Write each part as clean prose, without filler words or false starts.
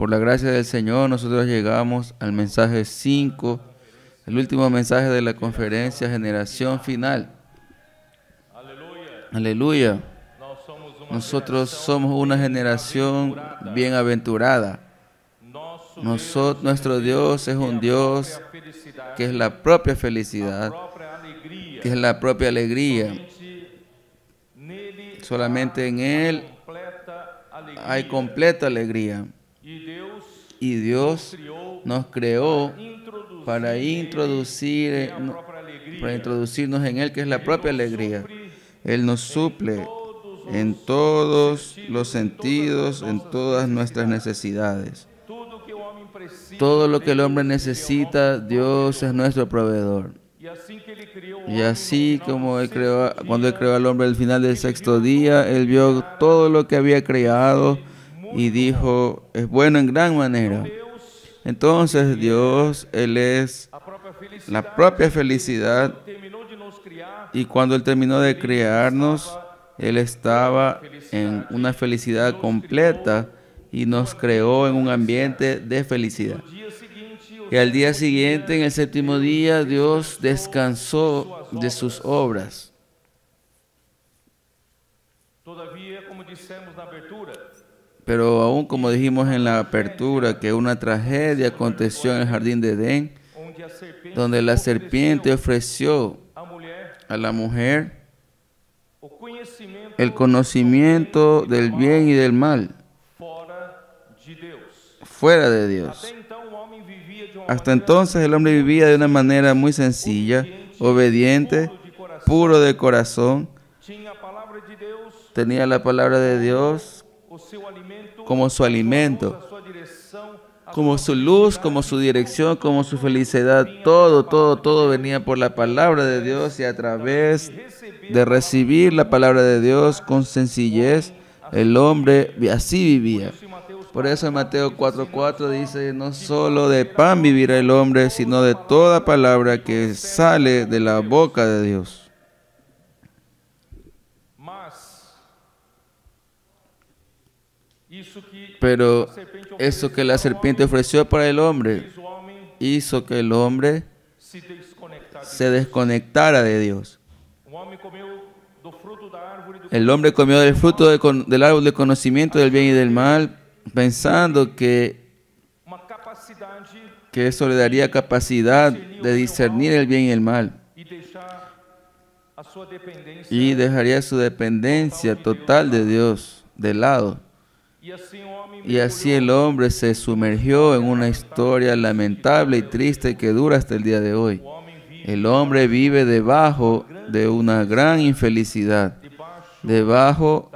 Por la gracia del Señor, nosotros llegamos al mensaje 5, el último mensaje de la conferencia Generación Final. Aleluya. Nosotros somos una generación bienaventurada. Nuestro Dios es un Dios que es la propia felicidad, que es la propia alegría. Solamente en Él hay completa alegría. Y Dios nos creó para introducirnos en Él, que es la propia alegría. Él nos suple en todos los sentidos, en todas nuestras necesidades. Todo lo que el hombre necesita, Dios es nuestro proveedor. Y así como cuando Él creó al hombre al final del sexto día, Él vio todo lo que había creado y dijo, es bueno en gran manera. Entonces Dios, Él es la propia felicidad, y cuando Él terminó de crearnos, Él estaba en una felicidad completa y nos creó en un ambiente de felicidad. Y al día siguiente, en el séptimo día, Dios descansó de sus obras. Pero aún como dijimos en la apertura, que una tragedia aconteció en el jardín de Edén, donde la serpiente ofreció a la mujer el conocimiento del bien y del mal fuera de Dios. Hasta entonces el hombre vivía de una manera muy sencilla, obediente, puro de corazón. Tenía la palabra de Dios como su alimento, como su luz, como su dirección, como su felicidad. Todo venía por la palabra de Dios, y a través de recibir la palabra de Dios con sencillez, el hombre así vivía. Por eso en Mateo 4:4 dice, no solo de pan vivirá el hombre, sino de toda palabra que sale de la boca de Dios. Pero eso que la serpiente ofreció para el hombre hizo que el hombre se desconectara de Dios. El hombre comió del fruto del árbol del conocimiento del bien y del mal, pensando que eso le daría capacidad de discernir el bien y el mal, y dejaría su dependencia total de Dios de lado. Y así el hombre se sumergió en una historia lamentable y triste que dura hasta el día de hoy. El hombre vive debajo de una gran infelicidad, debajo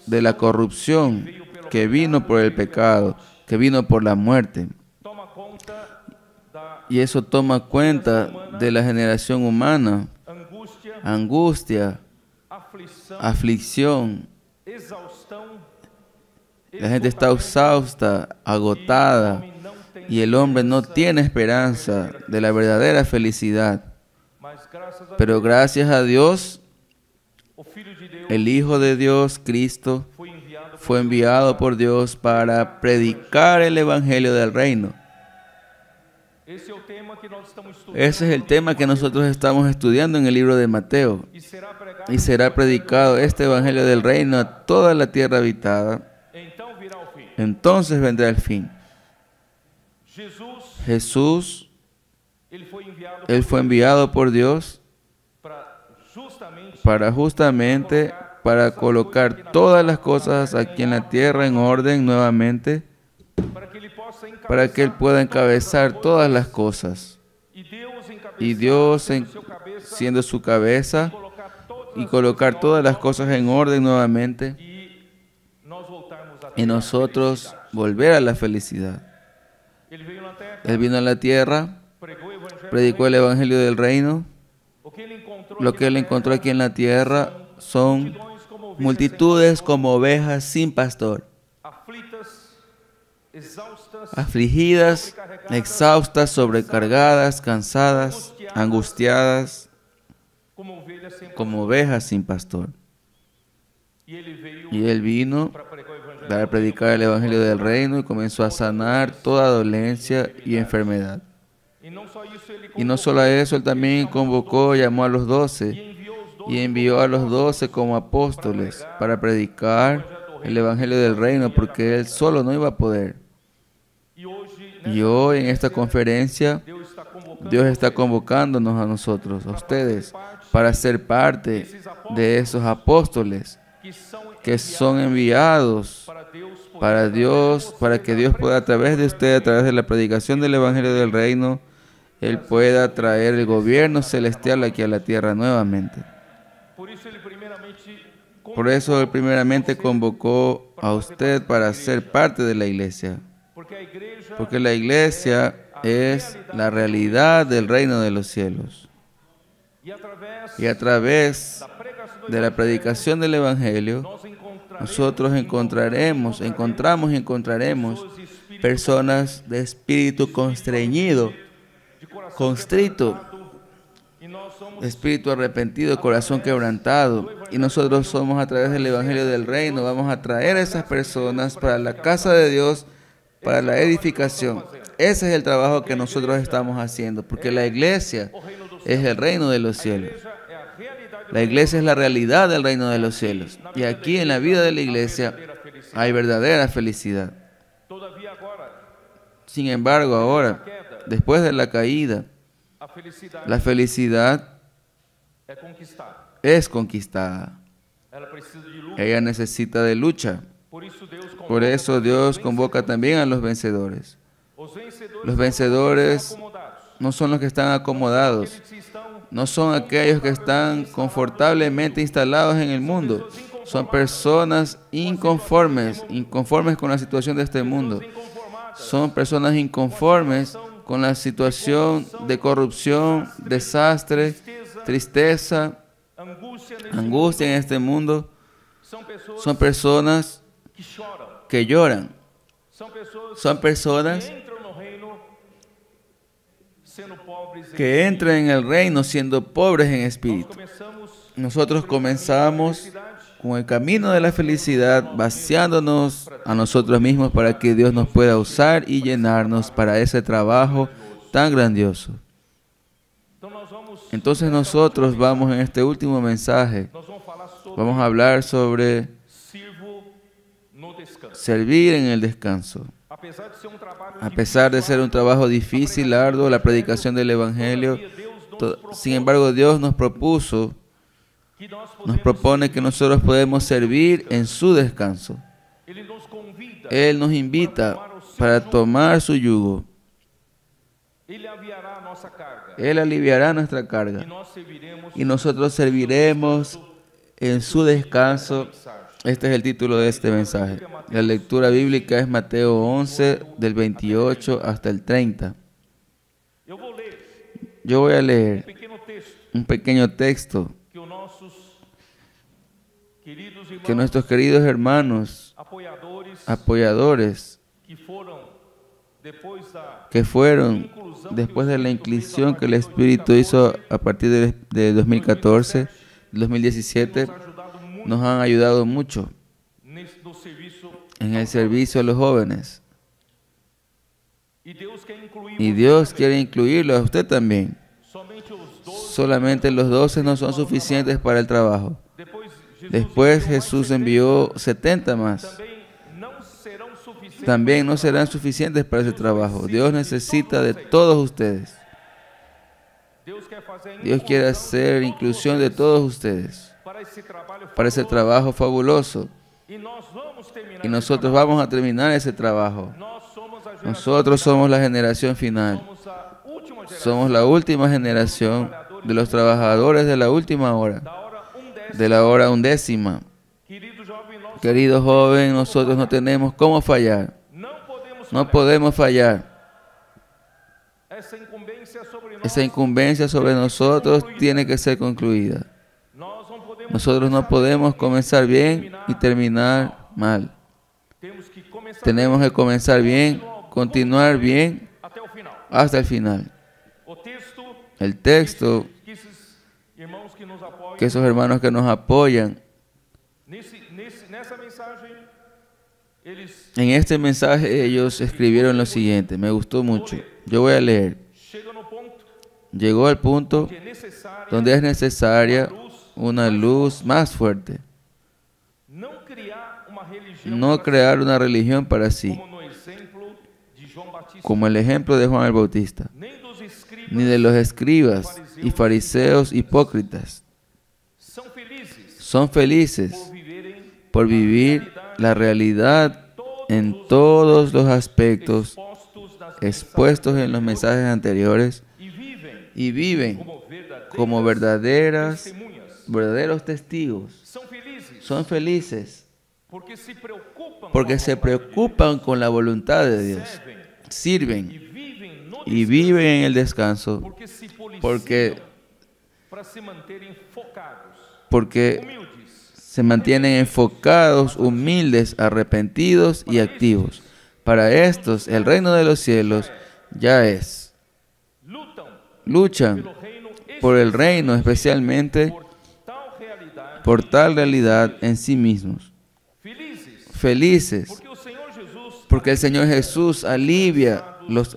de la corrupción que vino por el pecado, que vino por la muerte. Y eso toma cuenta de la generación humana: angustia, aflicción. La gente está exhausta, agotada, y el hombre no tiene esperanza de la verdadera felicidad. Pero gracias a Dios, el Hijo de Dios, Cristo, fue enviado por Dios para predicar el Evangelio del Reino. Ese es el tema que nosotros estamos estudiando en el libro de Mateo. Y será predicado este Evangelio del Reino a toda la tierra habitada. Entonces vendrá el fin. Jesús, Él fue enviado por Dios para colocar todas las cosas aquí en la tierra en orden nuevamente, para que Él pueda encabezar todas las cosas. Y Dios, siendo su cabeza, y colocar todas las cosas en orden nuevamente, y nosotros volver a la felicidad. Él vino a la tierra, predicó el Evangelio del Reino. Lo que Él encontró aquí en la tierra son multitudes como ovejas sin pastor, afligidas, exhaustas, sobrecargadas, cansadas, angustiadas, como ovejas sin pastor. Y Él vino para predicar el Evangelio del Reino y comenzó a sanar toda dolencia y enfermedad. Y no solo eso, Él también convocó, llamó a los 12 y envió a los 12 como apóstoles para predicar el Evangelio del Reino, porque Él solo no iba a poder. Y hoy en esta conferencia, Dios está convocándonos a nosotros, a ustedes, para ser parte de esos apóstoles que son enviados para Dios, para que Dios pueda a través de ustedes, a través de la predicación del Evangelio del Reino, Él pueda traer el gobierno celestial aquí a la tierra nuevamente. Por eso Él primeramente convocó a usted para ser parte de la iglesia. Porque la iglesia es la realidad del reino de los cielos. Y a través de la predicación del Evangelio, nosotros encontramos y encontraremos personas de espíritu constreñido, constrito, espíritu arrepentido, corazón quebrantado. Y nosotros somos, a través del Evangelio del Reino, vamos a traer a esas personas para la casa de Dios, para la edificación. Ese es el trabajo que nosotros estamos haciendo, porque la iglesia es el reino de los cielos. La iglesia es la realidad del reino de los cielos. Y aquí en la vida de la iglesia hay verdadera felicidad. Sin embargo, ahora, después de la caída, la felicidad es conquistada. Ella necesita de lucha. Por eso Dios convoca también a los vencedores. Los vencedores no son los que están acomodados, no son aquellos que están confortablemente instalados en el mundo. Son personas inconformes con la situación de este mundo. Son personas inconformes con la situación de corrupción, desastre, tristeza, angustia en este mundo. Son personas que lloran. Son personas que entran en el reino siendo pobres en espíritu. Nosotros comenzamos con el camino de la felicidad, vaciándonos a nosotros mismos para que Dios nos pueda usar y llenarnos para ese trabajo tan grandioso. Entonces nosotros vamos en este último mensaje, vamos a hablar sobre servir en el descanso. A pesar de ser un trabajo difícil, arduo, la predicación del Evangelio, sin embargo Dios nos propone que nosotros podemos servir en su descanso. Él nos invita para tomar su yugo. Él aliviará nuestra carga y nosotros serviremos en su descanso. Este es el título de este mensaje. La lectura bíblica es Mateo 11, del 28 hasta el 30. Yo voy a leer un pequeño texto que nuestros queridos hermanos apoyadores que fueron después de la inclusión que el Espíritu hizo a partir de 2014, 2017, nos han ayudado mucho en el servicio a los jóvenes. Y Dios quiere incluirlo a usted también. Solamente los 12 no son suficientes para el trabajo. Después Jesús envió 70 más. También no serán suficientes para ese trabajo. Dios necesita de todos ustedes. Dios quiere hacer inclusión de todos ustedes para ese trabajo fabuloso. Y nosotros vamos a terminar ese trabajo. Nosotros somos la generación final. Somos la última generación de los trabajadores de la última hora, de la hora 11ª. Querido joven, nosotros no tenemos cómo fallar. No podemos fallar. Esa incumbencia sobre nosotros tiene que ser concluida. Nosotros no podemos comenzar bien y terminar mal. Tenemos que comenzar bien, continuar bien hasta el final. El texto que esos hermanos que nos apoyan eles En este mensaje ellos escribieron lo siguiente, me gustó mucho. Yo voy a leer. chegam no ponto Llegó al punto que é necessária donde es necesaria una luz más fuerte. não criar uma religião No para crear si, una religión para sí, como no exemplo de João Batista, como el ejemplo de Juan el Bautista, nem dos escribas, ni de los escribas y fariseos hipócritas. são felizes Son felices por viverem por vivir la realidad en todos los aspectos expostos das expuestos en los mensajes anteriores e vivem y viven como verdaderos testigos. são felizes Son felices porque se preocupan con la voluntad de Dios, sirven e y viven en el descanso porque se policiam porque, para se manterem focados, porque humildes, se mantienen enfocados, humildes, arrepentidos y activos. Para estos, el reino de los cielos ya es. Luchan pelo reino por el reino, especialmente por tal realidade, por tal realidad en sí mismos. felizes Felices, porque o Senhor Jesus porque el Señor Jesús alivia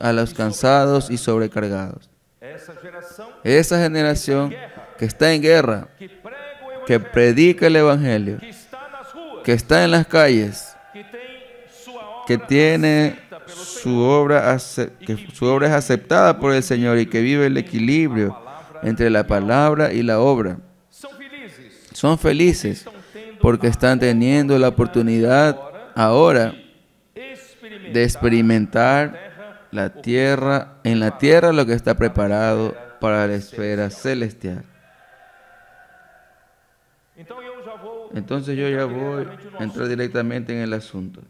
a los cansados y sobrecargados. essa geração Esa generación que está en guerra, que prega o que evangelho, predica el Evangelio, que está nas ruas, que está en las calles, que tem sua obra que tiene aceita pelo su obra, que su obra es aceptada por el Señor y que vive el equilibrio entre la palabra y la obra. são felizes Son felices estão tendo porque están teniendo la oportunidad ahora experimentar de experimentar en la tierra lo que está preparado para la esfera celestial. Entonces yo ya voy a entrar directamente en el asunto.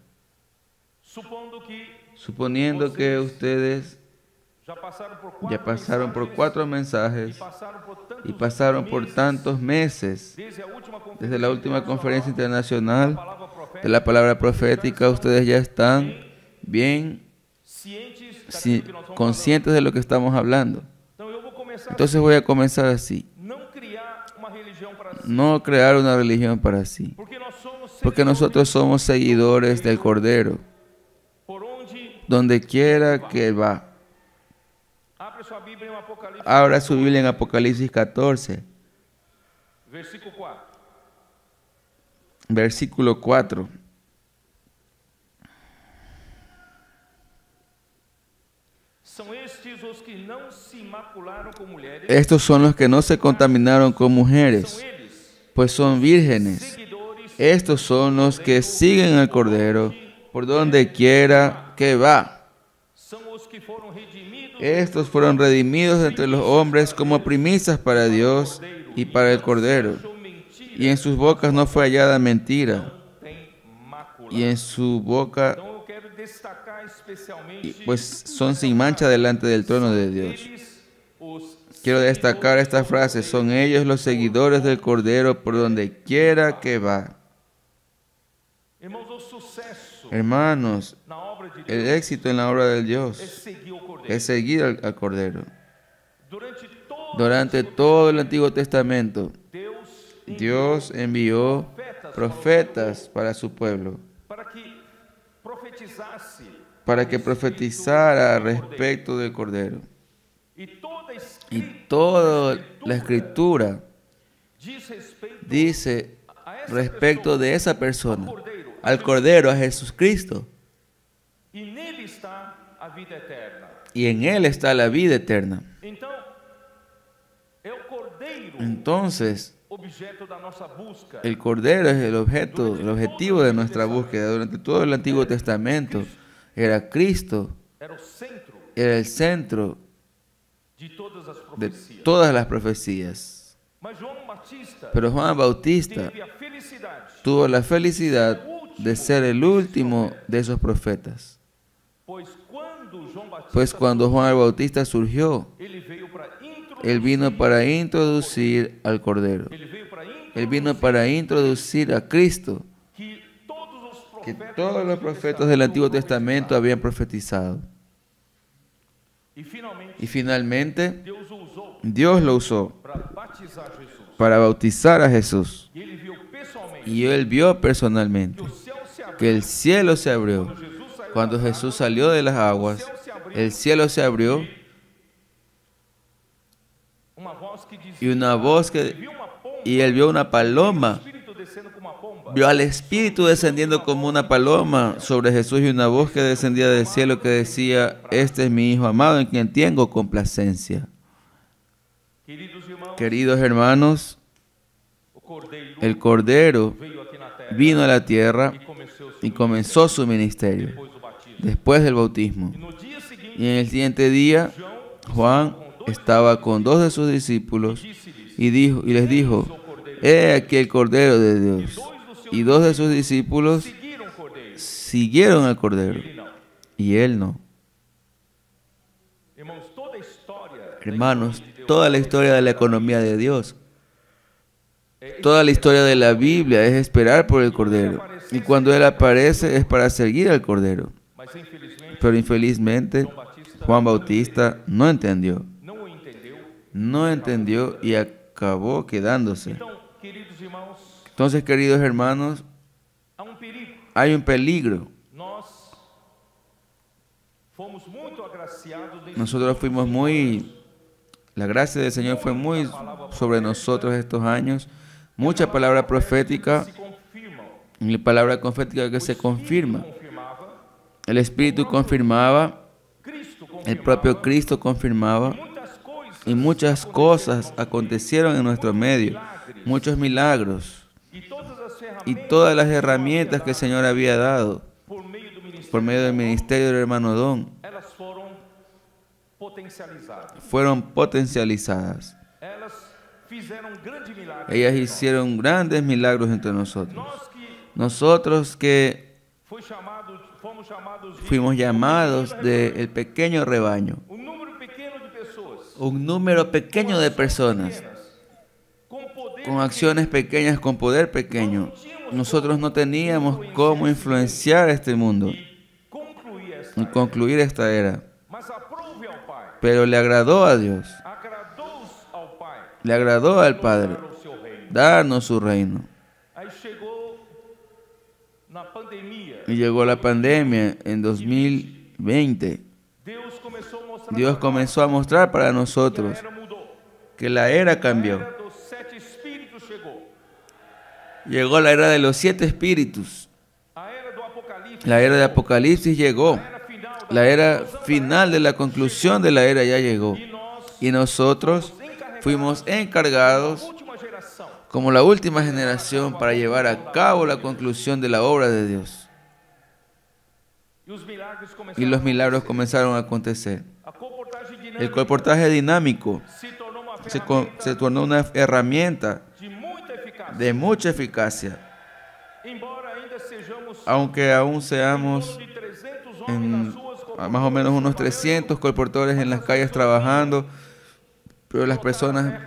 Suponiendo que ustedes ya pasaron por 4 mensajes y pasaron por tantos meses desde la última conferencia internacional de la palabra profética, ustedes ya están bien conscientes de lo que estamos hablando. Entonces voy a comenzar así. No crear una religión para sí, porque nosotros somos seguidores del Cordero, donde quiera que va. Abra su Biblia en Apocalipsis 14, versículo 4. Estos son los que no se contaminaron con mujeres, pues son vírgenes. Estos son los que siguen al Cordero por donde quiera que va. Estos fueron redimidos entre los hombres como primicias para Dios y para el Cordero. Y en sus bocas no fue hallada mentira. Y en su boca, pues son sin mancha delante del trono de Dios. Quiero destacar esta frase: son ellos los seguidores del Cordero por donde quiera que va. Hermanos, el éxito en la obra de Dios es seguir al Cordero. Durante todo el Antiguo Testamento, Dios envió profetas para su pueblo, para que profetizara respecto del Cordero. Y toda la Escritura dice respecto de esa persona, al Cordero, a Jesucristo. Y en Él está la vida eterna. Entonces, el Cordero es el objetivo de nuestra búsqueda. Durante todo el Antiguo Testamento era Cristo, era el centro de todas las profecías. Pero Juan Bautista tuvo la felicidad de ser el último de esos profetas. Pues cuando Juan el Bautista surgió, él vino para introducir al Cordero. Él vino para introducir a Cristo, que todos los profetas del Antiguo Testamento habían profetizado. Y finalmente, Dios lo usó para bautizar a Jesús. Y Él vio personalmente que el cielo se abrió. Quando Jesus saiu Cuando das Jesús salió de las aguas, águas, o céu se abriu, el cielo se abrió uma voz que dizia, y una voz viu uma pomba, y él vio una o paloma. Espírito descendo como uma pomba. Vio al Espíritu descendiendo como una paloma sobre Jesús y una voz que descendía del cielo que decía: este es mi Hijo amado en quien tengo complacencia. Queridos irmãos, Queridos hermanos, o Cordeiro el Cordero veio aqui na terra vino a la tierra e y comenzó su ministerio depois do batismo. después del bautismo. E no dia seguinte, Y en el siguiente día, João Juan estaba con dos de sus discípulos y les dijo: he aquí el Cordero de Dios. Y dos de sus discípulos seguiram o Cordeiro. siguieron al Cordero Ele não. y él no. Irmãos, toda a história Hermanos, toda la historia de la economía de Dios, toda la historia de la Biblia es esperar por el Cordero. Y cuando Él aparece es para seguir al Cordero. mas infelizmente Pero infelizmente Juan Bautista no entendió. não o entendeu. No entendió y acabó quedándose. Então, queridos irmãos, Entonces, queridos hermanos, há perigo. hay un peligro. Nós fomos muito agraciados nesse Nosotros fuimos la gracia del Señor fue muy sobre nosotros estos años. Mucha palabra profética se confirmam. y palabra profética que se confirma. Confirmava, El Espíritu confirmaba, Cristo el confirmava, propio Cristo confirmaba muitas coisas y muchas cosas acontecieron en nuestro medio, muchos milagros e todas as y ferramentas todas las herramientas que el Señor había dado por meio do ministério, por medio del ministerio del hermano Don elas foram potencializadas. fueron potencializadas. Elas fizeram um grande milagre. Ellas hicieron grandes milagros entre nosotros. Nós que Nosotros que fomos chamados de fuimos llamados del pequeño rebaño, um número pequeno de pessoas un número pequeño de personas com poder con acciones pequeñas, con poder pequeño. Nosotros no teníamos cómo influenciar este mundo e concluir essa. y concluir esta era. Mas aprove ao Pai, Pero le agradó a Dios, agradou ao Pai le agradó al Padre dar o seu reino. darnos su reino. Aí chegou na pandemia. Y llegó la pandemia en 2020. Deus começou a mostrar Dios comenzó a mostrar para que a nosotros era mudou. que la era A cambió. era dos 7 espíritos chegou. Llegó la era de los 7 espíritus. A era do Apocalipse. La era de Apocalipsis llegó. A era final da La era final de la conclusión de la era ya llegó. E nós Y nosotros fuimos encargados última geração como la última generación para llevar a cabo la conclusión de la obra de Dios. e os milagres Y começaram. los milagros comenzaron a acontecer. A comportagem El dinâmica comportaje dinámico se tornou uma se ferramenta tornó una herramienta de muita eficácia. de mucha eficacia. Embora ainda sejamos Aunque aún em seamos torno de 300 homens en nas ruas com más o menos unos 300 colportores en las calles trabajando, pero las personas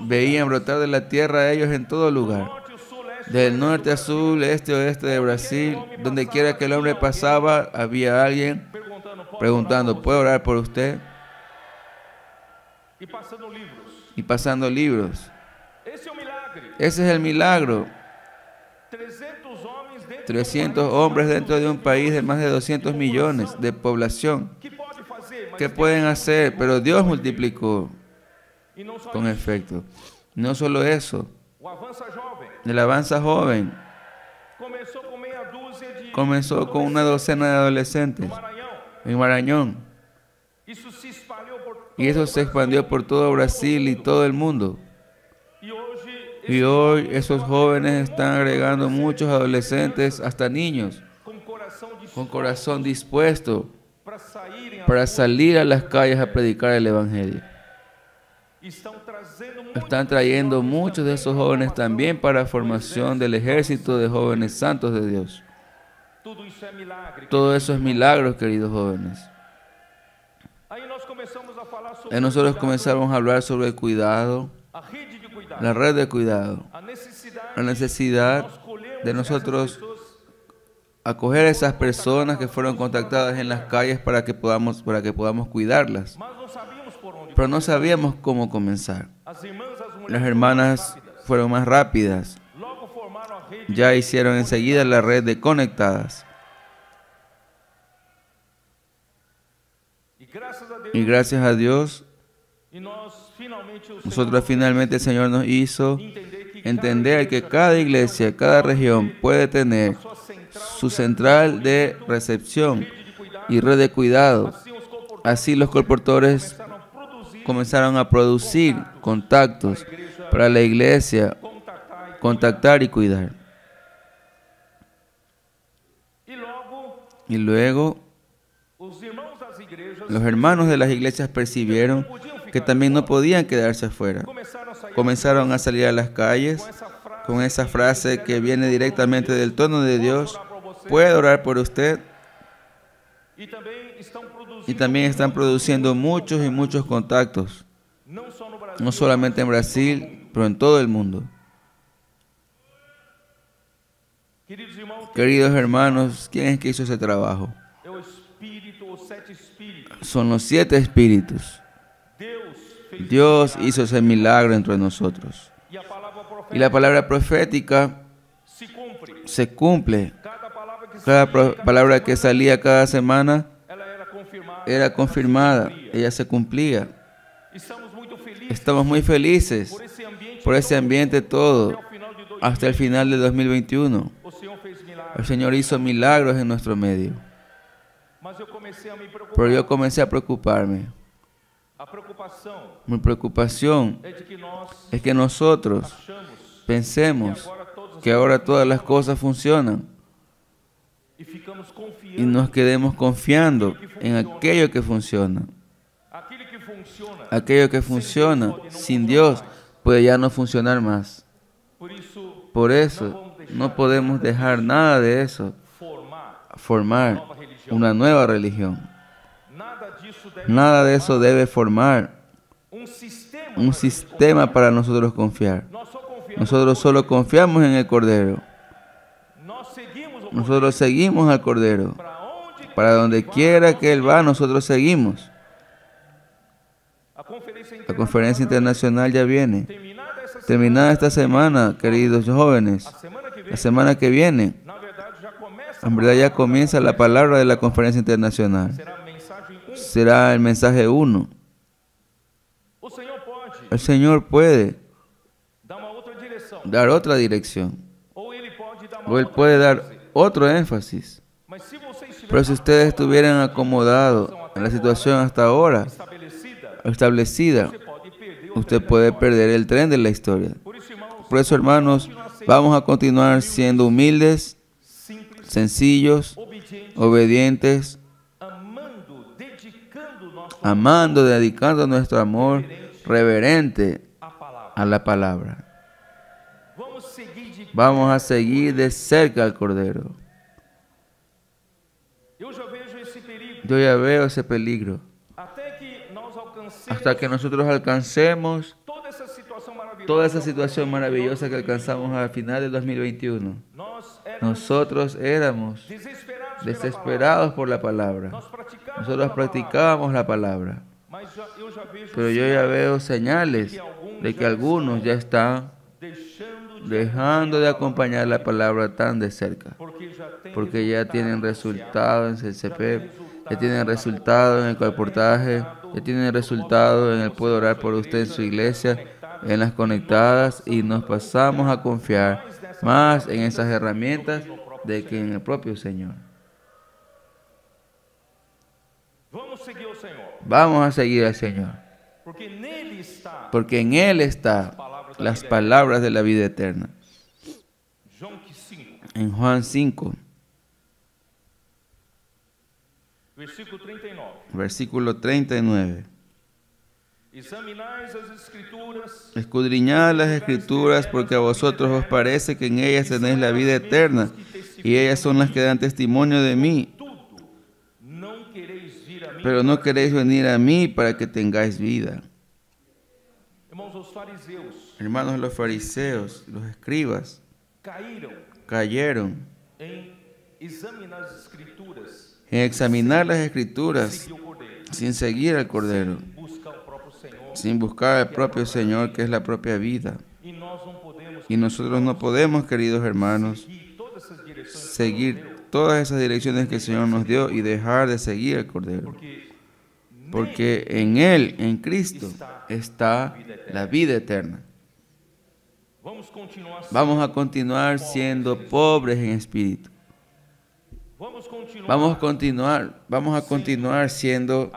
veían brotar de la tierra a ellos en todo lugar, norte, o sul, leste, del norte a sur, este a oeste de Brasil, donde quiera que el hombre pasaba, había alguien perguntando, "Posso preguntando: orar por ¿puedo orar por usted? você?" E passando livros. Y pasando libros. Esse é o milagre. Ese es el milagro. 300 homens dentro 300 hombres dentro de un país de más de 200 millones de población. que pode fazer, mas ¿Qué pueden hacer? Pero Dios multiplicó e não só con isso. efecto. No solo eso, O Avança Jovem el Avanza Joven começou com meia dúzia de comenzó con una docena de adolescentes Maranhão. en Marañón. Isso se espalhou por todo Y eso o se Brasil. expandió por todo Brasil y todo el mundo. E hoje Y hoy esos jóvenes están agregando muchos adolescentes, hasta niños, con corazón dispuesto para salir a las calles a predicar el Evangelio. Están trayendo muchos de esos jóvenes también para formación del ejército de jóvenes santos de Dios. Todo eso es milagros, queridos jóvenes. Y nosotros comenzamos a hablar sobre el cuidado, la red de cuidado, la necesidad de nosotros acoger a esas personas que fueron contactadas en las calles para que podamos cuidarlas. Pero no sabíamos cómo comenzar. Las hermanas fueron más rápidas. formaram a rede ya hicieron enseguida la red de conectadas. e graças a Deus Y gracias a Dios, e nós finalmente o nosotros finalmente el Señor nos hizo entender que entender que cada iglesia, cada región puede tener sua central su central de recepción rede de cuidado, y red de cuidado. assim os comportores Así los colportores começaram a produzir, comenzaron a producir contactos para la iglesia, contactar y cuidar. e logo Y luego os irmãos das igrejas los hermanos de las iglesias percibieron que también no podían quedarse afuera. começaram a sair Comenzaron a salir a las calles com essa frase con esa frase que viene directamente del tono de Dios: ¿puedo orar por usted? e também estão produzindo Y también están produciendo muchos y muchos contactos, não só no Brasil, no solamente en Brasil, pero en todo el mundo. queridos irmãos, Queridos hermanos, ¿quién es que hizo ese trabajo? é o Espírito, os 7 Espíritos. Son los 7 espíritus. Deus fez Dios hizo ese milagro entre nosotros. e a palavra profética Y la palabra profética se cumpre. se cumple. Cada palavra que Cada saía, palabra que salía cada semana ela era confirmada. era confirmada, ella se cumplía. Estamos muito felizes Estamos muy felices por esse ambiente por ese ambiente todo, até o final de 2020. hasta el final de 2021. O Senhor fez El milagres, Señor hizo milagros en nuestro medio, mas eu comecei a me preocupar. pero yo comencé a preocuparme. A preocupação Mi preocupación é de que nós es que nosotros achamos pensemos agora todos que ahora todas las cosas funcionan e ficamos y confiando nos quedemos confiando en aquello que funciona. aquilo que funciona. Sin Dios puede ya no funcionar más. Por isso, Por eso no podemos dejar nada de eso formar formar una nueva religión. nada disso deve Nada de eso debe formar sistema. un sistema para nosotros confiar. Nós só confiamos. Nosotros solo confiamos en el Cordero. Nós seguimos o Nosotros seguimos al Cordero. para onde Para donde quiera que Él va, nosotros seguimos. La conferencia internacional ya viene. terminada essa Terminada esta semana, queridos jóvenes, semana que vem, la semana que viene, na verdade já começa. en verdad ya comienza la palabra de la conferencia internacional. Será a mensagem 1. Será el mensaje 1. O Senhor pode El Señor puede dar uma outra direção, dar otra dirección, ou ele pode dar uma o Él outra puede dar ênfase. otro énfasis. Mas se você estiver Pero si ustedes estuvieran acomodados en la situación hasta ahora estabelecida, establecida, você pode perder o usted tren da puede história. perder el tren de la historia. Por isso, irmãos, Por eso, hermanos, vamos a continuar siendo humildes, simples, sencillos, obedientes, obedientes, amando, dedicando nosso amando, dedicando nuestro amor reverente a palavra. a la palabra. Vamos seguir de Vamos a seguir de cerca al Cordero. Eu já vejo esse perigo. Yo ya veo ese peligro. Até que nós alcancemos Hasta que nosotros alcancemos toda essa situação maravilhosa. toda esa situación maravillosa que alcanzamos al final de 2021. Nós éramos Nosotros éramos desesperados, desesperados por la palabra. Nós praticávamos Nosotros a palavra, practicábamos la palabra. mas eu já vejo Pero yo ya veo señales de que algunos ya están deixando de dejando de acompañar la palabra tan de cerca. porque já tem Porque ya tienen resultado en CCP, ya tienen resultado en el colportaje, ya tienen resultado en el puedo orar por usted en su iglesia, en las conectadas, y nos pasamos a confiar más en esas herramientas de que en el propio Señor. Vamos seguir o Senhor, Vamos a seguir al Señor, porque nele está porque en Él están las palabras de la vida eterna. João 5, En Juan 5, versículo 39. versículo 39. Examinais as escrituras, Escudriñad las escrituras, porque a vosotros os parece que en ellas tenéis la vida eterna, y ellas son las que dan testimonio de mí. tudo. Não quereis vir a mim. Pero no queréis venir a mí para que tengáis vida. Irmãos, os fariseus Hermanos, los fariseos, los escribas, cayeron em examinar as escrituras, en examinar las escrituras seguir o Cordeiro, sin seguir al Cordero, buscar o próprio Senhor. sin buscar al propio Señor, que es la propia vida. E nós não podemos Y nosotros no podemos, queridos hermanos, seguir todas essas direções seguir todas esas direcciones que el Señor nos dio y dejar de seguir al Cordero. Porque en Él, en Cristo, está la vida eterna. Vamos a continuar siendo pobres en espíritu. Vamos a continuar siendo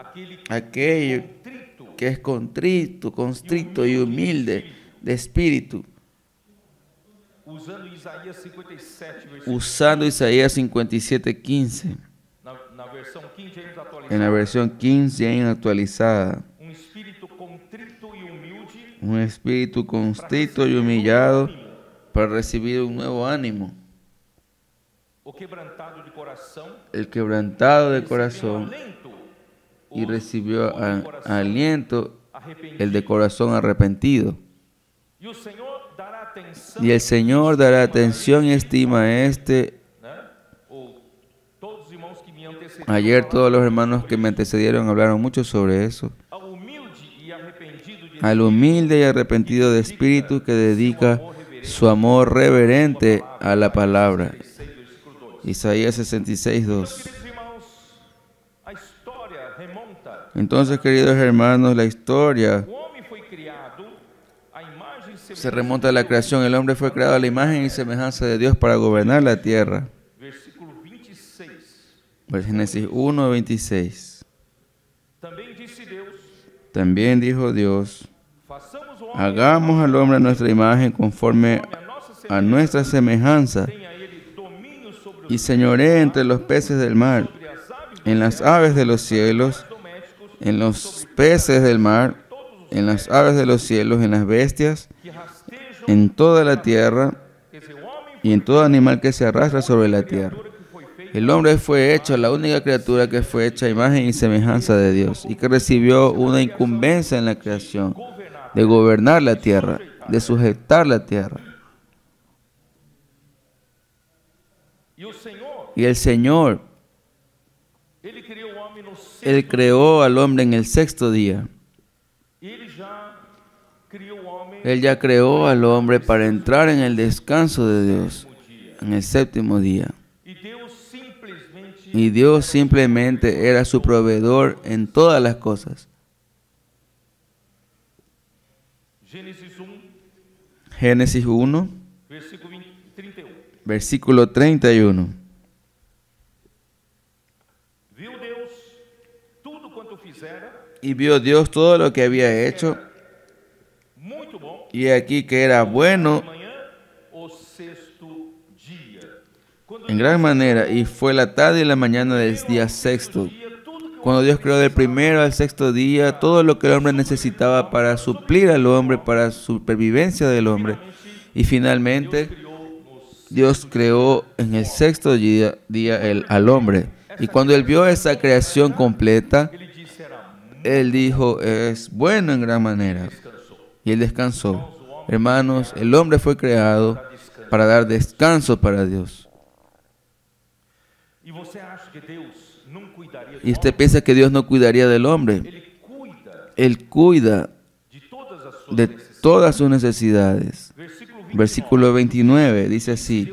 aquello que es constrito y humilde de espíritu. Usando Isaías 57:15. En la versión 15 actualizada. Un espíritu constrito y humillado para recibir un nuevo ánimo. El quebrantado de corazón y recibió aliento el de corazón arrepentido. Y el Señor dará atención y estima a este. Ayer todos los hermanos que me antecedieron hablaron mucho sobre eso. Al humilde y arrepentido de espíritu que dedica su amor reverente a la palabra. Isaías 66:2. Entonces, queridos hermanos, la historia se remonta a la creación. El hombre fue creado a la imagen y semejanza de Dios para gobernar la tierra. Génesis 1:26. También dijo Dios: hagamos al hombre a nuestra imagen conforme a nuestra semejanza y señoree entre los peces del mar, en las aves de los cielos, en los peces del mar, en las aves de los cielos, en las bestias, en toda la tierra y en todo animal que se arrastra sobre la tierra. El hombre fue hecho, la única criatura que fue hecha a imagen y semejanza de Dios y que recibió una incumbencia en la creación de gobernar la tierra, de sujetar la tierra. Y el Señor, Él creó al hombre en el sexto día. Él ya creó al hombre para entrar en el descanso de Dios en el séptimo día. Y Dios simplemente era su proveedor en todas las cosas. Génesis 1, versículo 31. Y vio Dios todo lo que había hecho, y aquí que era bueno en gran manera, y fue la tarde y la mañana del día sexto. Cuando Dios creó del primero al sexto día todo lo que el hombre necesitaba para suplir al hombre, para supervivencia del hombre. Y finalmente, Dios creó en el sexto día al hombre. Y cuando Él vio esa creación completa, Él dijo, es bueno en gran manera. Y Él descansó. Hermanos, el hombre fue creado para dar descanso para Dios. Y usted piensa que Dios no cuidaría del hombre. Él cuida de todas sus necesidades. Versículo 29 dice así: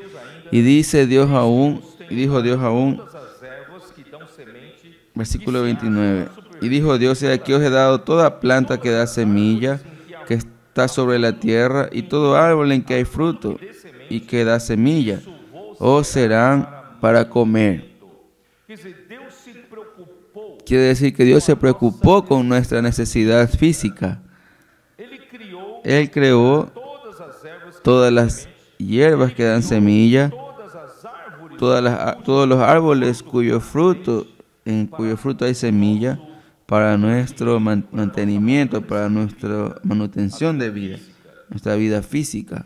y dijo Dios aún, versículo 29, y dijo Dios: he aquí os he dado toda planta que da semilla, que está sobre la tierra, y todo árbol en que hay fruto, y que da semilla, os serán para comer. Quiere decir que Dios se preocupó con nuestra necesidad física. Él creó todas las hierbas que dan semilla, todos los árboles en cuyo fruto hay semilla, para nuestro mantenimiento, para nuestra manutención de vida, nuestra vida física.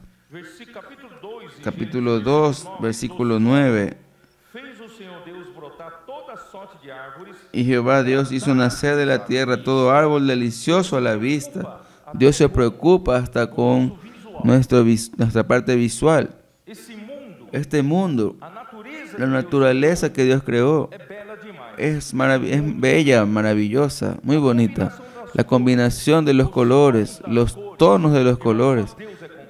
Capítulo 2, versículo 9. Y Jehová Dios hizo nacer de la tierra todo árbol delicioso a la vista. Dios se preocupa hasta con nuestra parte visual. Este mundo, la naturaleza que Dios creó, es bella, maravillosa, muy bonita. La combinación de los colores, los tonos de los colores.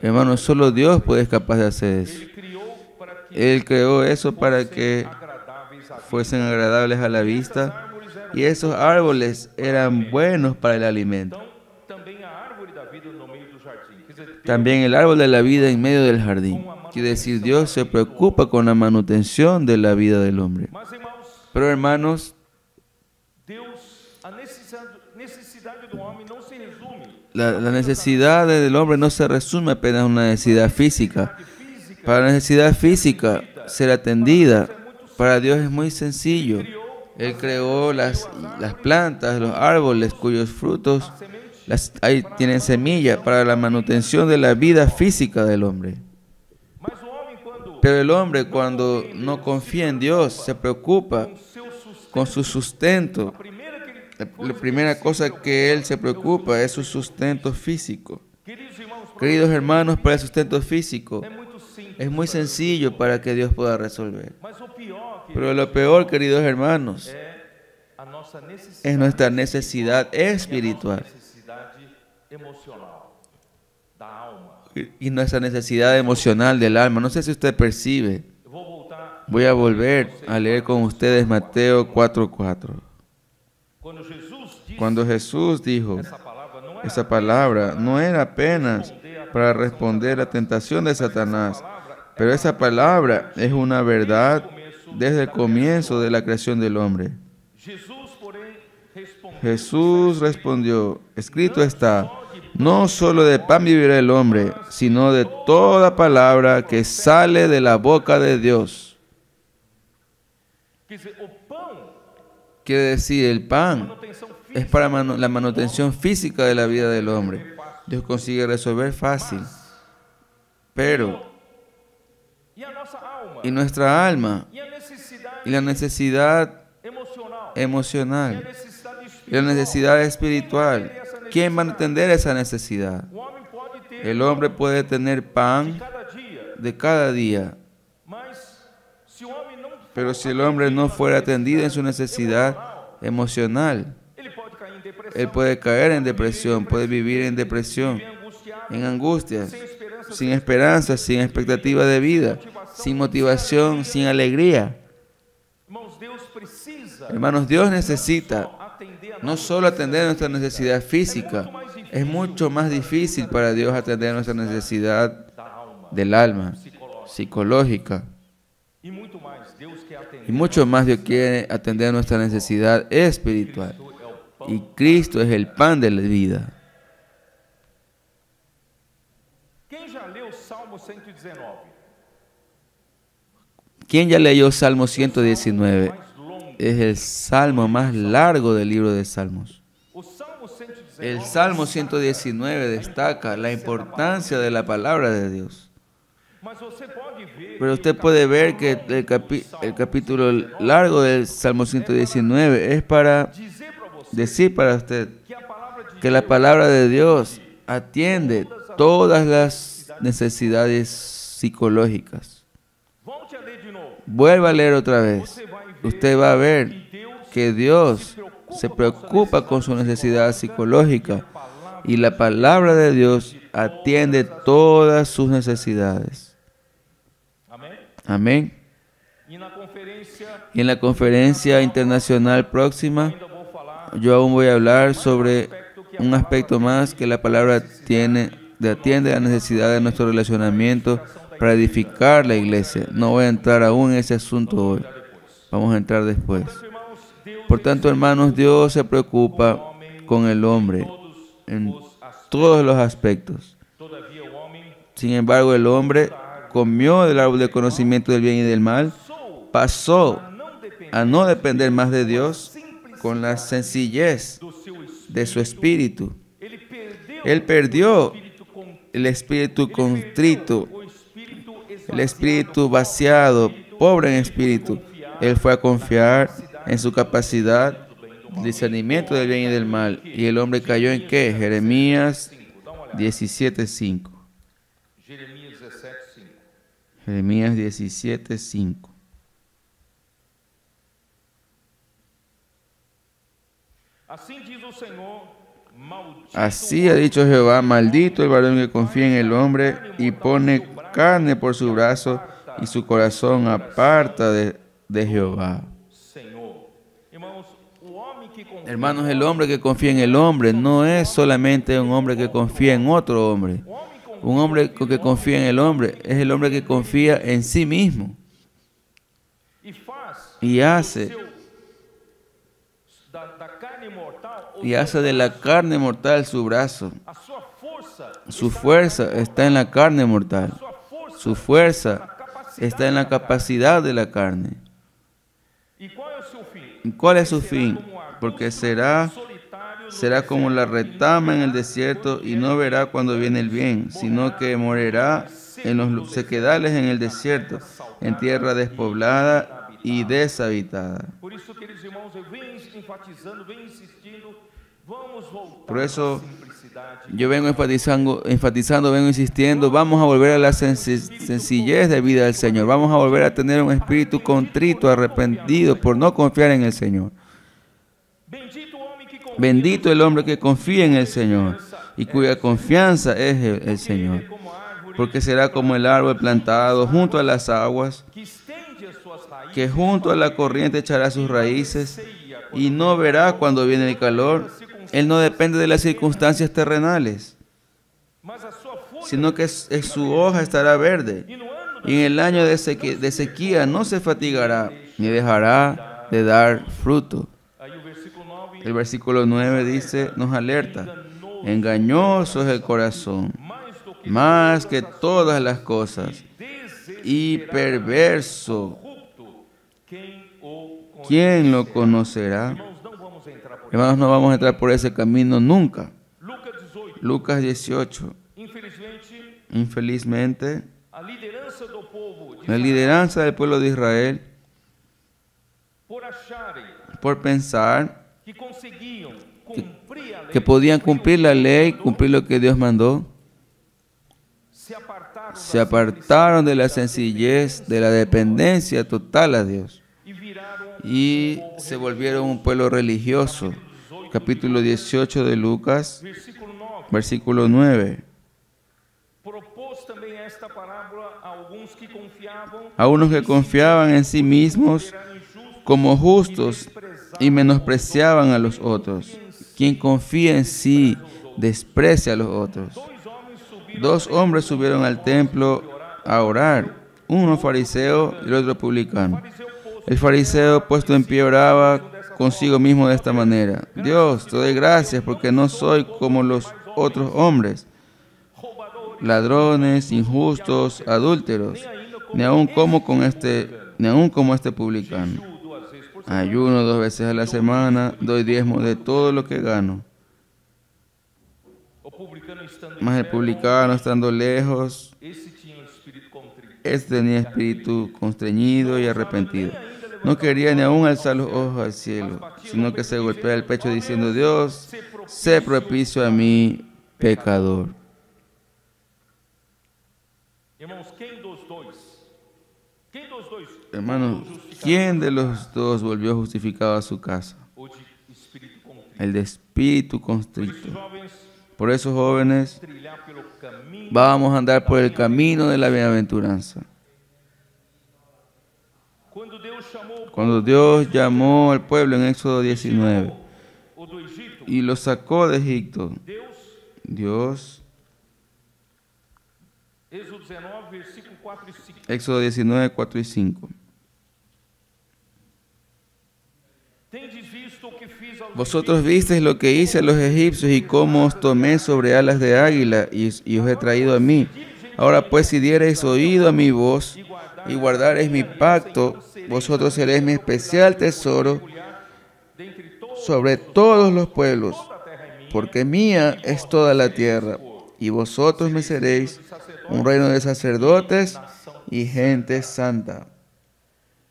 Hermanos, solo Dios puede ser capaz de hacer eso. Ele criou para que Él creó eso para que agradáveis a Deus. fuesen agradables a la Essas vista, árvores eram y esos árboles eran buenos para el alimento. Então, também a árvore da vida no meio do jardim. Quer dizer, También el árbol de la vida en medio del jardín. Quiere decir, Dios se preocupa con la manutención de la vida del hombre. mas irmãos, Pero hermanos, Deus, a necessidade do homem não se resume la necesidad del hombre no se resume apenas a una necesidad física. física. Para la necesidad física, ser atendida, para Dios es muy sencillo. Él creó las plantas, los árboles cuyos frutos ahí tienen semilla para la manutención de la vida física del hombre. Mas o homem, quando Pero el hombre, cuando no confía en Dios, se preocupa seu sustento, con su sustento. primeira que ele, La primera cosa que él se preocupa es su sustento físico. queridos irmãos, Queridos hermanos, para el sustento físico é muito simples. es muy sencillo para que Dios pueda resolver. Mas o pior que Pero lo peor, queridos hermanos, a nossa necessidade, es nuestra necesidad e a nossa espiritual necessidade emocional da alma. y nuestra necesidad emocional del alma. No sé si usted percibe. Eu vou voltar Voy a volver a leer con ustedes Mateo 4:4. quando Jesus disse Cuando Jesús dijo, essa palavra, não era esa palabra no era apenas para responder a la tentación de Satanás, pero esa palabra es una verdad desde el comienzo de la creación del hombre. Jesus, porém, respondeu: Jesús respondió, escrito está, no solo de pan vivirá el hombre, sino de toda palabra que sale de la boca de Dios. quer dizer, o pão, Quiere decir, el pan manutenção es física, para la manutención física de la vida del hombre. Dios consigue resolver fácil, pero e a nossa alma, y nuestra alma e a necessidade y la necesidad emocional, emocional e a necessidade y la espiritual. necesidad espiritual, ¿quién va a atender esa necesidad? O homem pode ter El hombre puede tener pan cada dia, de cada día, mas se o homem não, pero si el hombre no fuera atendido en su necesidad emocional, ele pode cair em depressão, él puede caer en depresión, puede vivir en depresión, viver angustiado, en angustias, sem esperança, sin esperanza, sin expectativa de vida, sin motivación, sin alegría. irmãos, Deus precisa Hermanos, Dios necesita atender a no solo atender nuestra necesidad física, es mucho más difícil para Dios atender nuestra necesidad da alma del alma, psicológica. psicológica. E muito mais, Deus quer atender. Y mucho más Dios quiere atender nuestra necesidad espiritual. Cristo é o pão. Y Cristo es el pan de la vida. Quem já leu o Salmo 119? ¿Quién ya leyó Salmo 119? Mais longo. Es el salmo más largo del libro de Salmos. O Salmo 119 El Salmo 119 destaca la importancia de la palabra de Dios. Mas você pode ver Pero usted puede ver que el capítulo largo del Salmo 119 es para dizer para você decir para usted que a palavra de que la palabra de Dios atiende todas las necesidades psicológicas. Volte a ler de novo. Vuelva a leer otra vez. Você vai ver Usted va a ver que Deus que Dios se preocupa con su necesidad psicológica y la palabra de Dios atiende todas sus necesidades. Amém? Amén. E na conferência Y en la conferencia internacional próxima, ainda vou falar yo aún voy a hablar sobre un aspecto más que la palabra atiende a la necesidad de nuestro relacionamiento para edificar la iglesia. No voy a entrar aún en ese asunto hoy. Vamos a entrar después. irmãos, Deus Por tanto, hermanos, Dios se preocupa con el hombre en todos los aspectos. todavia o homem Sin embargo, el hombre comió del árbol del conocimiento del bien y del mal, pasó não depende a no depender más de Dios con la sencillez do seu espírito. de su espíritu. Ele perdeu Él perdió o espírito com el espíritu contrito, o espírito el espíritu vaciado, pobre en espíritu. Él fue a confiar en su capacidad, discernimiento del bien y del mal. ¿Y el hombre cayó en qué? Jeremías 17:5. Jeremias 17:5. Jeremías 17:5. Assim diz o Senhor, Así ha dicho Jehová, maldito el varón que confía en el hombre y pone carne por su brazo y su corazón aparta de Jehová. Senhor. Irmãos, o homem que confia Hermanos, el hombre que confía en el hombre no es solamente un hombre que confía en otro hombre. Un hombre que confía en el hombre es el hombre que confía en sí mismo e faz y hace da carne mortal, ou y hace de la carne mortal su brazo. a sua força, Su fuerza está en la carne mortal. sua força Su fuerza está en la capacidad de la carne. E qual é o seu fim? ¿Y cuál es su fin? Porque será como la retama en el desierto y no verá cuando viene el bien, sino que morirá en los sequedales en el desierto, en tierra despoblada y deshabitada. Por isso, queridos irmãos, eu venho enfatizando, venho insistindo, vamos voltar Por eso, à simplicidade. yo vengo enfatizando, vengo insistiendo, vamos a volver a la sencillez de vida del Señor. Vamos a volver a tener un espíritu contrito, arrepentido por no confiar en el Señor. Bendito o homem que confia Bendito el hombre que confía en el Señor y cuya confianza es el Señor. como árvore Porque será como el árbol plantado junto a las aguas, que estende as suas raízes que junto a la corriente echará sus raíces y no verá cuando viene el calor. Él no depende de las circunstancias terrenales, mas a sua folha sino que su hoja estará verde. e no ano Y en el año de sequía no se fatigará ni dejará de dar fruto. aí o versículo 9 El versículo 9 dice, nos alerta, engañoso es el corazón, más que todas las cosas, y perverso, corrupto, quem o conhece? ¿quién lo conocerá? Irmãos, não vamos entrar por Hermanos, no vamos a entrar por ese camino nunca. Lucas 18. Lucas 18. Infelizmente, Infelizmente, a liderança do povo de la Israel, lideranza del pueblo de Israel, por acharem por pensar que conseguiam cumprir a lei, que podían cumplir la ley, cumplir lo que Dios mandó, se apartaron de la sencillez, de la dependencia total a Dios e viraram y se volvieron un pueblo religioso. Capítulo 18 de Lucas, versículo 9. versículo 9. Propôs também esta parábola a alguns que confiavam A unos que confiaban en sí mismos eram injustos como justos y menospreciaban a los otros. Quien confía en sí desprecia a los otros. Dos hombres subieron al templo a orar, uno fariseo y el otro publicano. El fariseo, puesto en pie, oraba consigo mismo de esta manera: Dios, te doy gracias porque no soy como los otros hombres, ladrones, injustos, adúlteros, ni aun como este publicano. Ayuno 2 veces a la semana, doy diezmo de todo lo que gano. o publicano estando Mas el publicano, estando lejos, esse tinha um espírito contrito. este tenía espíritu constreñido y arrepentido. No quería ni aún alzar los ojos al cielo, sino que se golpea el pecho diciendo: Dios, sé propicio a mí, pecador. Irmãos, quem dos dois? Quem dos dois? Hermanos, ¿quién de los dos volvió justificado a su casa? O de espírito contrito. El de espíritu Os constrito. jovens Por eso, jóvenes, trilhar pelo caminho vamos a andar por el camino de la bienaventuranza. quando Deus chamou Cuando Dios llamó al pueblo en Éxodo 19 o do Egito, y lo sacó de Egipto, Deus, Dios, Êxodo 19, versículo 4 e 5. Éxodo 19, 4 y 5. Tendes visto o que fiz aos Vosotros visteis lo que hice a los egipcios y cómo os tomé sobre alas de águila y os he traído a mí. Ahora pues, si diereis oído a mi voz y guardareis mi pacto, vosotros seréis mi especial tesoro dentre todos sobre todos los pueblos, a terra é minha, porque mía es toda la tierra, y vosotros me seréis un reino de sacerdotes y gente santa.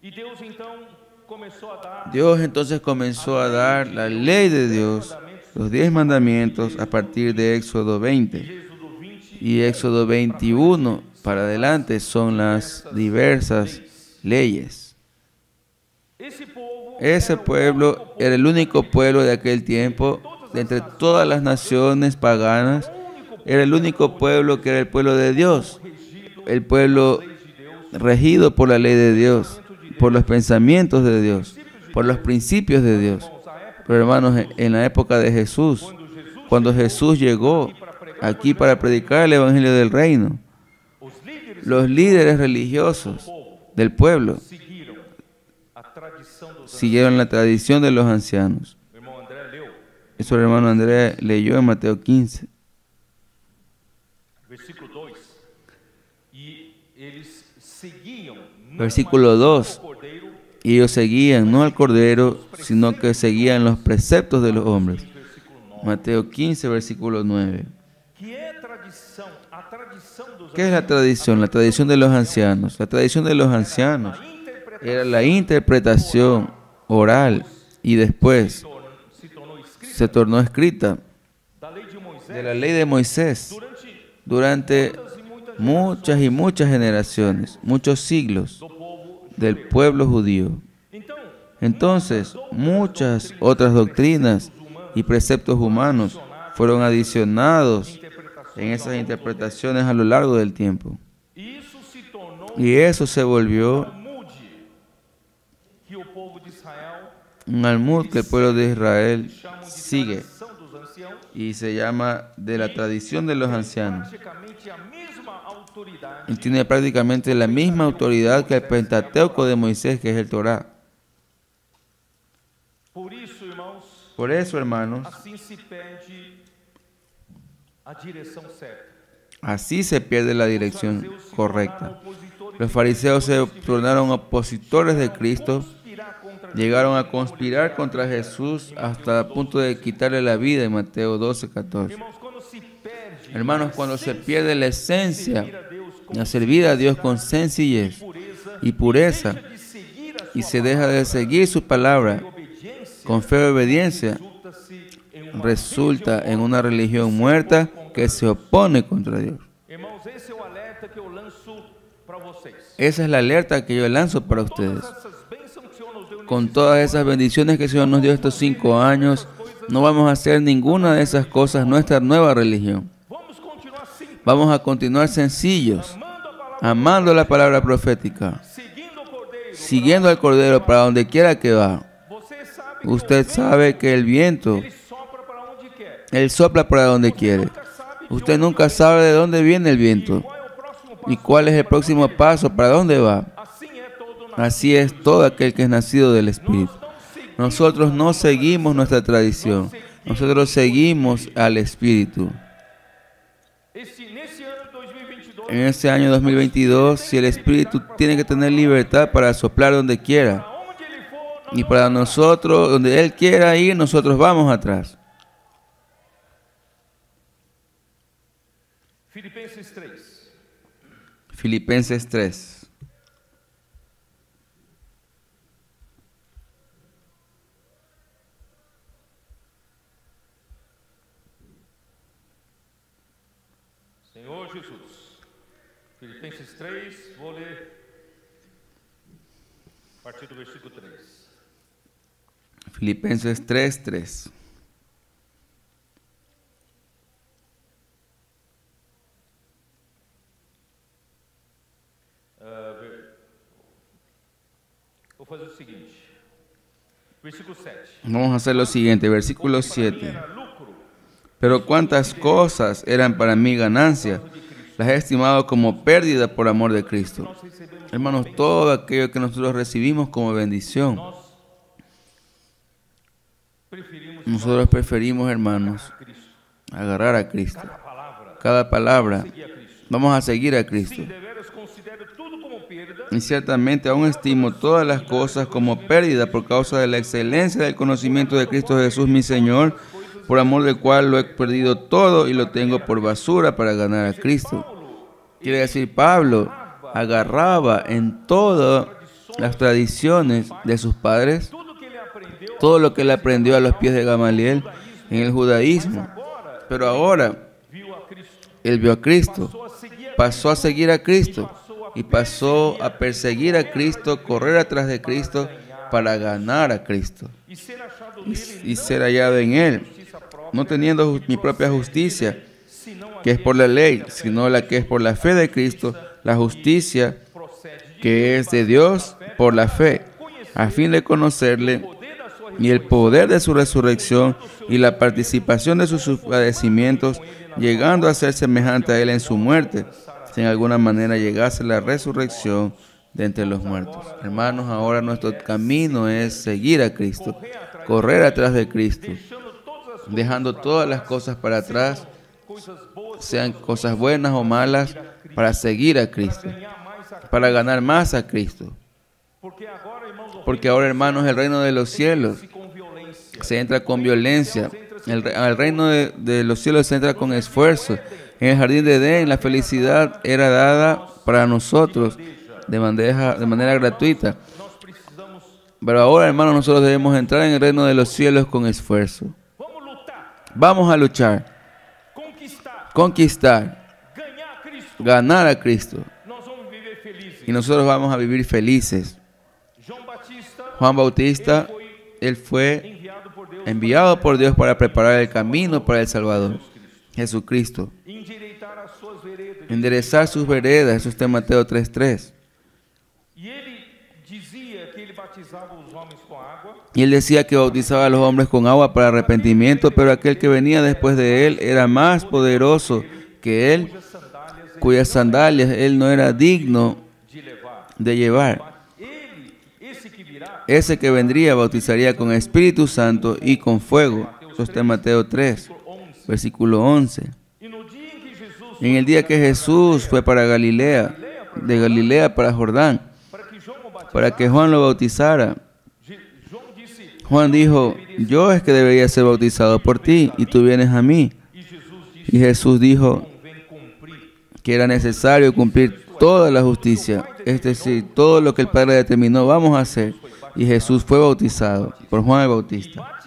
E Deus então começou a dar Dios entonces comenzó a dar la ley de Dios, los 10 mandamientos, a partir de Éxodo 20. Êxodo 20 Y Éxodo 21 para adelante son las diversas leyes. esse povo Ese pueblo era el único pueblo de aquel tiempo de entre todas las naciones paganas, era el único pueblo que era el pueblo de Dios, el pueblo regido por la ley de Dios, por los pensamientos de Dios, por los principios de Dios. Pero hermanos, en la época de Jesús, cuando Jesús llegó aquí para predicar el evangelio del reino, los líderes religiosos del pueblo siguieron la tradición de los ancianos. Eso el hermano André leyó en Mateo 15. Versículo 2. Y ellos seguían no al Cordero, sino que seguían los preceptos de los hombres. Mateo 15, versículo 9. ¿Qué es la tradición? La tradición de los ancianos. La tradición de los ancianos era la interpretación oral y después se tornó escrita de la ley de Moisés durante muchas y muchas generaciones, muchos siglos del pueblo judío. Entonces, muchas otras doctrinas y preceptos humanos fueron adicionados en esas interpretaciones a lo largo del tiempo. Y eso se volvió un almud que el pueblo de Israel sigue y se llama de la tradición de los ancianos. Y tiene prácticamente la misma autoridad que el Pentateuco de Moisés, que es el Torá. Por eso, hermanos, así se pierde la dirección correcta. Los fariseos se tornaron opositores de Cristo, llegaron a conspirar contra Jesús hasta el punto de quitarle la vida en Mateo 12, 14. Hermanos, cuando se pierde la esencia de servir a Dios con sencillez y pureza y se deja de seguir su palabra con fe y obediencia, resulta en una religión muerta que se opone contra Dios. Esa es la alerta que yo lanzo para ustedes. Con todas esas bendiciones que el Señor nos dio estos 5 años, no vamos a hacer ninguna de esas cosas nuestra nueva religión. Vamos a continuar sencillos, amando la palabra profética, siguiendo al Cordero para donde quiera que va. Usted sabe que el viento, Él sopla para donde quiere. Usted nunca sabe de dónde viene el viento y cuál es el próximo paso, para dónde va. Así es todo aquel que es nacido del Espíritu. Nosotros no seguimos nuestra tradición, nosotros seguimos al Espíritu. En este año 2022, si el Espíritu tiene que tener libertad para soplar donde quiera, y para nosotros, donde Él quiera ir, nosotros vamos atrás. Filipenses 3. Senhor Jesus. Filipenses 3, vou ler a partir do versículo 3. Filipenses 3, 3. Vou fazer o seguinte. Versículo 7. Vamos a hacer lo siguiente, versículo 7. Pero cuántas cosas eran para mí ganancia, las he estimado como pérdida por amor de Cristo. Hermanos, todo aquello que nosotros recibimos como bendición, nosotros preferimos, hermanos, agarrar a Cristo. Cada palabra, vamos a seguir a Cristo. Y ciertamente aún estimo todas las cosas como pérdida por causa de la excelencia del conocimiento de Cristo Jesús, mi Señor, por amor del cual lo he perdido todo y lo tengo por basura para ganar a Cristo. Quiere decir, Pablo agarraba en todas las tradiciones de sus padres, todo lo que él aprendió a los pies de Gamaliel en el judaísmo. Pero ahora, él vio a Cristo, pasó a seguir a Cristo y pasó a perseguir a Cristo, correr atrás de Cristo para ganar a Cristo y ser hallado en Él, no teniendo mi propia justicia, que es por la ley, sino la que es por la fe de Cristo, la justicia que es de Dios por la fe, a fin de conocerle y el poder de su resurrección y la participación de sus padecimientos, llegando a ser semejante a él en su muerte, si en alguna manera llegase la resurrección de entre los muertos. Hermanos, ahora nuestro camino es seguir a Cristo, correr atrás de Cristo, dejando todas las cosas para atrás, sean cosas buenas o malas, para seguir a Cristo, para ganar más a Cristo. Porque ahora, hermanos, el reino de los cielos se entra con violencia. Al reino de los cielos se entra con esfuerzo. En el jardín de Edén, la felicidad era dada para nosotros de manera gratuita. Pero ahora, hermanos, nosotros debemos entrar en el reino de los cielos con esfuerzo. Vamos a luchar, conquistar, ganar a Cristo. Y nosotros vamos a vivir felices. Juan Bautista, él fue enviado por Dios para preparar el camino para el Salvador, Jesucristo. Enderezar sus veredas, eso está en Mateo 3:3. Y él decía que bautizaba a los hombres con agua para arrepentimiento, pero aquel que venía después de él era más poderoso que él, cuyas sandalias él no era digno de llevar. Ese que vendría bautizaría con Espíritu Santo y con fuego. Eso está en Mateo 3, versículo 11. En el día que Jesús fue para Galilea, de Galilea para Jordán, para que Juan lo bautizara, Juan dijo: yo es que debería ser bautizado por ti, y tú vienes a mí. Y Jesús dijo que era necesario cumplir toda la justicia, es decir, todo lo que el Padre determinó vamos a hacer. Y Jesús fue bautizado por Juan el Bautista.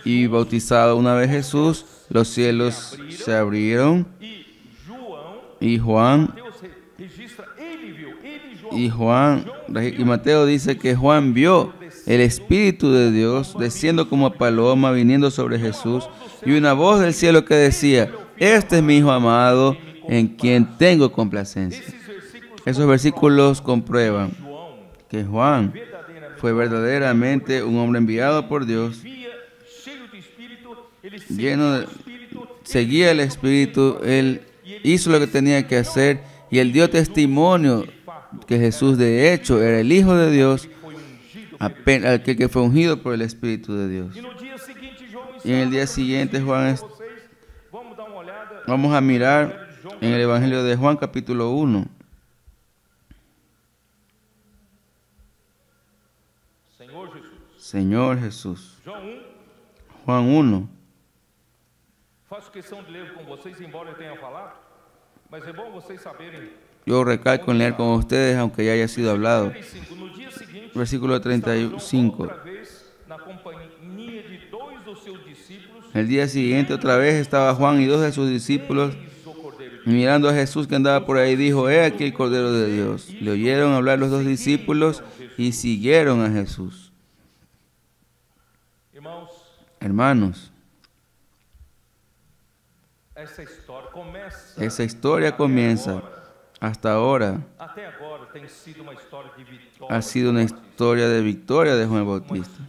Y bautizado una vez Jesús, los cielos se abrieron y Mateo dice que Juan vio el Espíritu de Dios desciendo como paloma, viniendo sobre Jesús, y una voz del cielo que decía: este es mi Hijo amado, en quien tengo complacencia. Esos versículos comprueban que Juan fue verdaderamente un hombre enviado por Dios, seguía el Espíritu, él hizo lo que tenía que hacer, y él dio testimonio que Jesús de hecho era el Hijo de Dios, aquel que fue ungido por el Espíritu de Dios. Y en el día siguiente vamos a mirar en el Evangelio de Juan capítulo 1. Señor Jesús. Juan 1. Yo recalco en leer con ustedes, aunque ya haya sido hablado. Versículo 35. El día siguiente otra vez estaba Juan y 2 de sus discípulos, y mirando a Jesús que andaba por ahí, dijo: he aquí el Cordero de Dios. Le oyeron hablar los 2 discípulos y siguieron a Jesús. Hermanos, esa historia comienza hasta ahora. Ha sido una historia de victoria de Juan Bautista.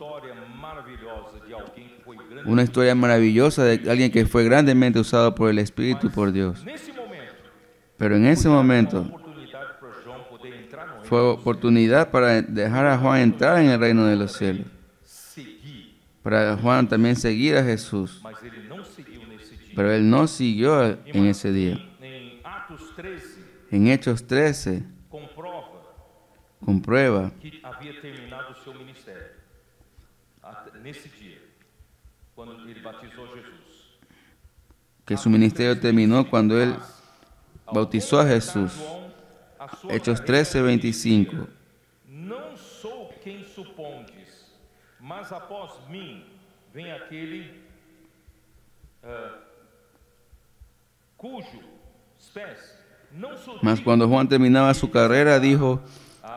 Una historia maravillosa de alguien que fue grandemente usado por el Espíritu y por Dios. Pero en ese momento fue oportunidad para dejar a Juan entrar en el reino de los cielos. Para Juan también seguir a Jesús. Pero él no siguió en ese día. En Hechos 13 comprueba que su ministerio terminó cuando él bautizó a Jesús. Hechos 13, 25. Não sou quem supondes, mas após mim vem aquele cujos pés não sou. Mas cuando Juan terminaba su carrera, dijo: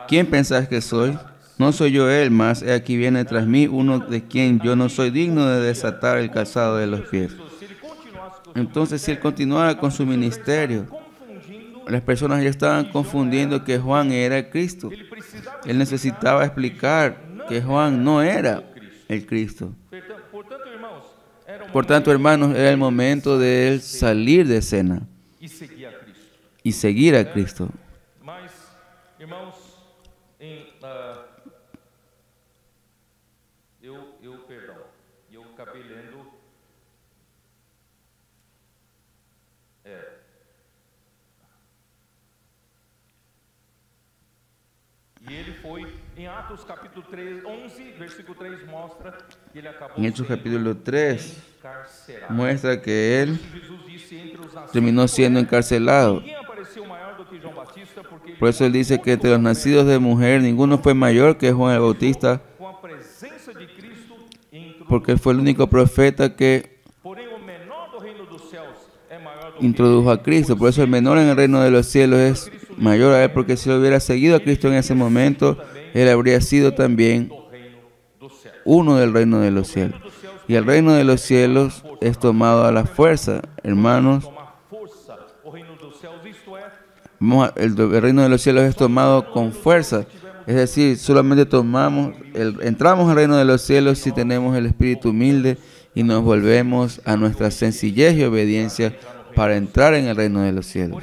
¿quién pensáis que soy? No soy yo él, mas he aquí viene tras mí uno de quien yo no soy digno de desatar el calzado de los pies. Se ele continuasse com Entonces, si él continuara con su ministerio, confundindo, las personas ya estaban confundiendo que Juan era el Cristo. ele precisava Él necesitaba explicar que Juan no era el Cristo. Portanto, irmãos, era Por tanto, hermanos, era el momento de él salir de escena e seguir a Cristo. y seguir a Cristo. Mas, irmãos, eu acabei lendo. E ele foi, em Atos capítulo 3, 11, versículo 3, mostra que ele acabou En Hechos sendo capítulo 3 encarcerado. muestra que él Jesus disse entre os nascidos, terminó siendo encarcelado. ninguém apareceu maior do que João Batista, porque ele Por eso él dice que entre los nacidos de mujer ninguno fue mayor que Juan el Bautista, com a presença de Cristo entrou. porque él fue el único profeta que Porém, o menor do reino dos céus é maior do que introdujo a Cristo. Por eso el menor en el reino de los cielos es mayor a él, porque si él hubiera seguido a Cristo en ese momento, él habría sido también do reino dos céus. uno del reino de los cielos. Y el reino de los cielos es tomado a la fuerza, hermanos. Tomar força, o reino dos céus, isto é, El reino de los cielos es tomado con fuerza. Es decir, solamente entramos al reino de los cielos si tenemos el espíritu humilde y nos volvemos a nuestra sencillez y obediencia para entrar en el reino de los cielos.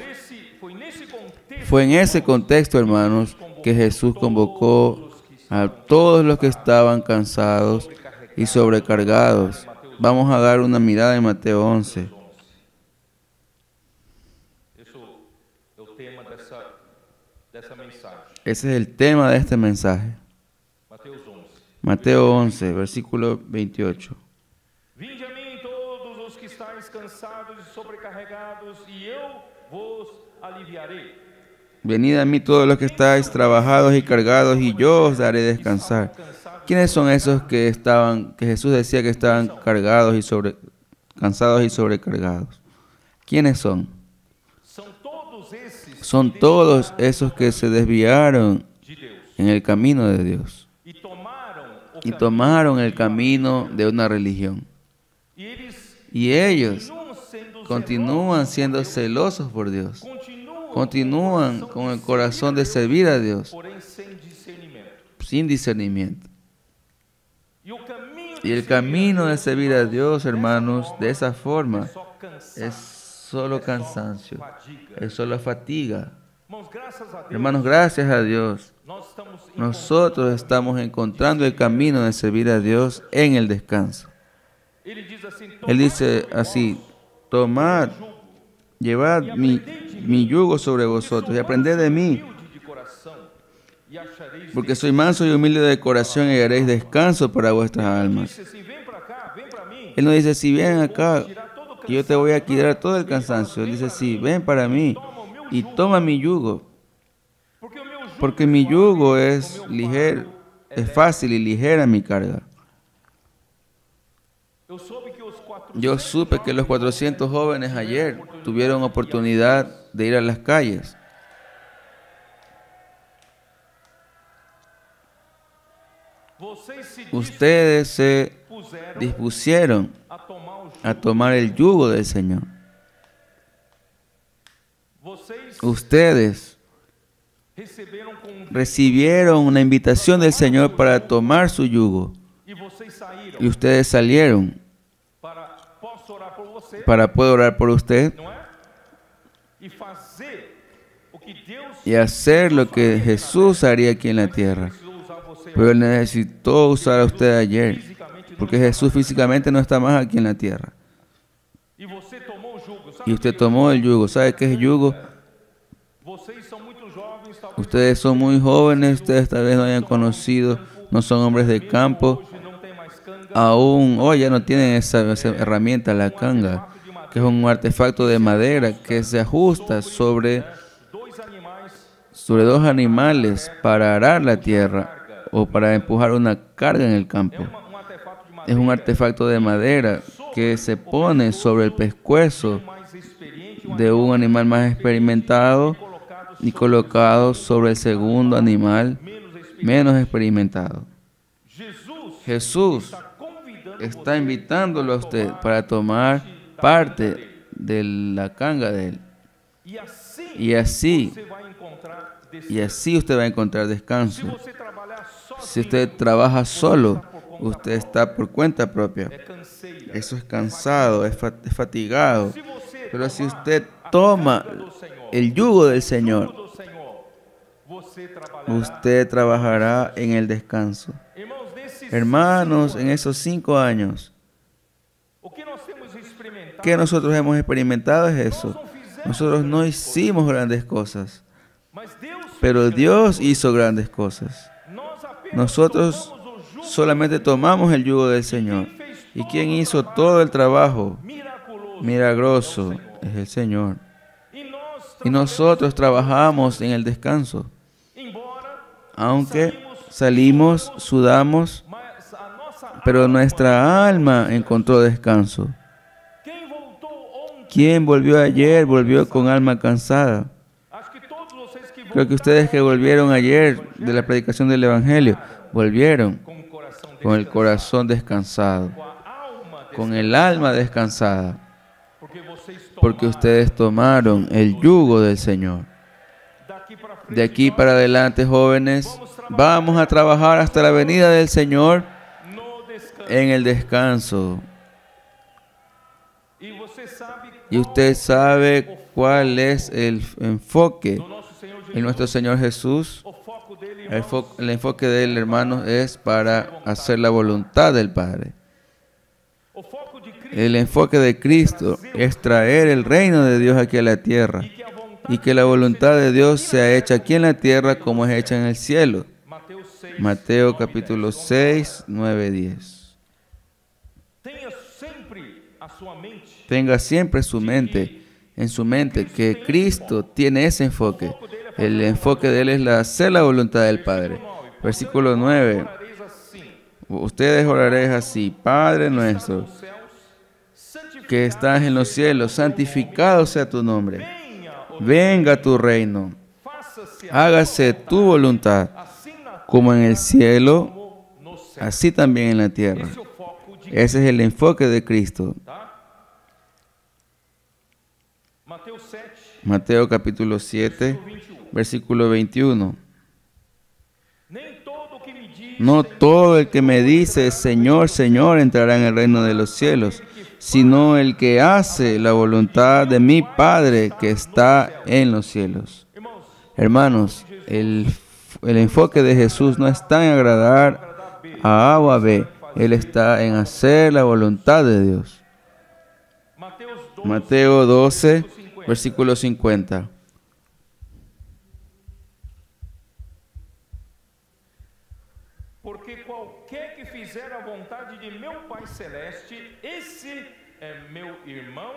foi nesse contexto Fue en ese contexto, hermanos, que Jesús convocó a todos los que estaban cansados y sobrecargados. Vamos a dar una mirada en Mateo 11. Isso é o tema dessa mensagem. Ese es el tema de este mensaje. Mateus 11. Mateo 11, versículo 28. Vinde a mim todos os que estáis cansados e sobrecarregados, e eu vos aliviarei. Venid a mí todos los que estáis trabajados y cargados, y yo os daré descansar. ¿Quiénes son esos que Jesús decía que estaban cargados y cansados y sobrecargados? ¿Quiénes son? São todos esses Son todos esos que se desviaron de Deus en el camino de Dios e y tomaron el camino de una religión. e eles Y ellos continuam sendo continúan siendo celosos por Dios. continuam Continúan con el corazón de servir a Dios porém sem discernimento. sin discernimiento. E o caminho Y el camino de servir a Dios, hermanos, de esa forma só cansaço, es solo cansancio, fadiga. es solo fatiga. Irmãos, graças a Deus, Hermanos, gracias a Dios, nós estamos nosotros estamos encontrando el camino de servir a Dios en el descanso. Ele diz assim, Él dice así: tomad, llevad mi yugo sobre vosotros y aprended de mí, humilde de coração e achareis porque soy manso y humilde de corazón y haréis descanso para vuestras almas. Disse assim, vem para cá, vem para mim. Él no dice: si ven acá, Tirar todo o que yo te voy a quitar todo el cansancio. Él dice: sí, ven para mí y toma mi yugo, porque o meu jugo porque mi yugo es ligero, es fácil y ligera mi carga. eu soube que os 400 Yo supe que los 400 jóvenes ayer tuvieron oportunidad de ir a las calles. vocês se Ustedes se dispuseram dispusieron a tomar o jugo. a tomar el yugo del Señor. Vocês Ustedes receberam com recibieron una invitación del Señor para tomar su yugo e vocês saíram y ustedes salieron para posso orar por você, para poder orar por usted não é? E fazer o que Deus y hacer lo que Jesús haría aquí en la tierra. precisou usar você Pero Él necesitó usar a usted ayer, fisicamente. porque Jesús físicamente no está más aquí en la tierra. E você tomou o jugo, sabe? Y usted tomó el yugo. ¿Sabe qué es yugo? Vocês são muito jovens, talvez Ustedes son muy jóvenes, ustedes tal vez no hayan conocido, no son hombres de campo, hoje não tem mais canga. aún hoy ya no tienen esa herramienta, la canga, que es un artefacto de madera que se ajusta sobre dos animales para arar la tierra o para empujar una carga en el campo. Artefato de Es un artefacto de madera que se pone sobre el pescuezo mais experiente, de un animal más experimentado y colocado sobre el segundo animal menos experimentado. Jesús está convidando está você invitándolo a para usted tomar para tomar parte da vida parte dele. de la canga de Él. E assim, Y así, você vai encontrar y descanso. así usted va a encontrar Se descanso. você trabalhar sozinho, Si usted trabaja solo, usted está por cuenta propia. é canseira. Eso es cansado, es fatigado. Se você Pero si tomar usted a toma carga do Senhor, el yugo del o Señor, jugo do Senhor, você trabalhará. usted trabajará en el descanso. Irmãos, nesses Hermanos, 5 en anos, esos 5 años, o que nós temos experimentado, ¿qué nosotros hemos experimentado es eso? nós não fizemos Nosotros no grandes hicimos grandes cosas, mas Deus pero fez Dios grandes hizo grandes cosas. coisas. Nós apenas Nosotros tomamos o jugo solamente tomamos el yugo del Señor. ¿Y quién hizo todo el trabajo miraculoso. milagroso? Es el Señor. E Y nosotros trabajamos en el descanso. embora Aunque salimos, sudamos, mas a nossa pero nuestra alma encontró descanso. quem voltou ontem, Quien volvió ayer volvió con alma cansada. acho que todos vocês que Creo que ustedes que volvieron ayer de la predicación del Evangelio, volvieron com o coração con el corazón descansado, com a alma con el alma descansada, porque vocês porque ustedes tomaron el yugo del Señor. daqui para frente, De aquí para adelante, jóvenes, vamos a trabajar hasta la venida del Señor no descanso. en el descanso. E você sabe Y usted sabe cuál es el enfoque do nosso Senhor Jesus. en nuestro Señor Jesús. O foco dele, El, irmãos, el enfoque de él, hermanos, es para hacer la voluntad del Padre. o foco de Cristo El enfoque de Cristo es traer el reino de Dios aquí a la tierra e que a vontade y que la voluntad de Dios sea hecha aquí en la tierra como es hecha en el cielo. Mateus 6, Mateo 9 e capítulo 10. 6, 9, 10. Tenha sempre a sua mente Tenga siempre en su mente que Cristo tiene ese enfoque. El enfoque de él es hacer la voluntad del Padre. Versículo 9. orareis assim: Ustedes oraréis así: Padre nuestro, nos céus, santificado que estás en los cielos, santificado sea tu nombre. venha o Venga tu reino, faça-se a hágase tu voluntad, assim na como en el cielo, como no céu. así también en la tierra. Esse é o foco de Ese es el enfoque de Cristo. tá? Mateus 7, Mateo capítulo 7, 21. versículo 21. Nem todo o que me diz No todo el que me dice Señor, Señor entrará en el reino de los cielos, sino el que hace la voluntad de mi Padre que está en los cielos. irmãos, Hermanos, el enfoque de Jesús no está en agradar a A o a B. Él está en hacer la voluntad de Dios. Mateus 12, Mateo 12, versículo 50. porque qualquer que fizer a vontade de meu Pai Celeste, esse é meu irmão,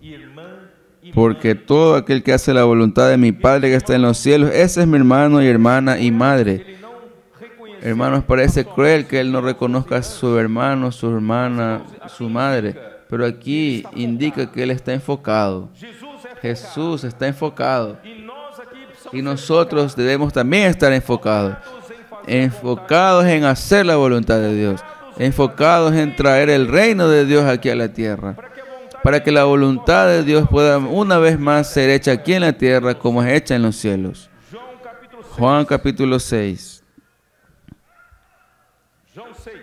irmã e Porque mãe. todo aquel que hace la voluntad de mi Padre que está en los cielos, ese es mi hermano y hermana y madre. Ele não reconheceu Hermanos, parece cruel que él no reconozca a su hermano, su hermana, su madre, pero aquí indica que él está enfocado. Jesus é Jesús está enfocado e nós aqui precisamos y nosotros debemos también estar enfocados, em fazer enfocados en hacer la voluntad de Dios, enfocados en traer el reino de Dios aquí a la tierra, para que a vontade para que la voluntad de Dios pueda una vez más ser hecha aquí en la tierra como es hecha en los cielos. João capítulo 6, Juan capítulo 6. João 6.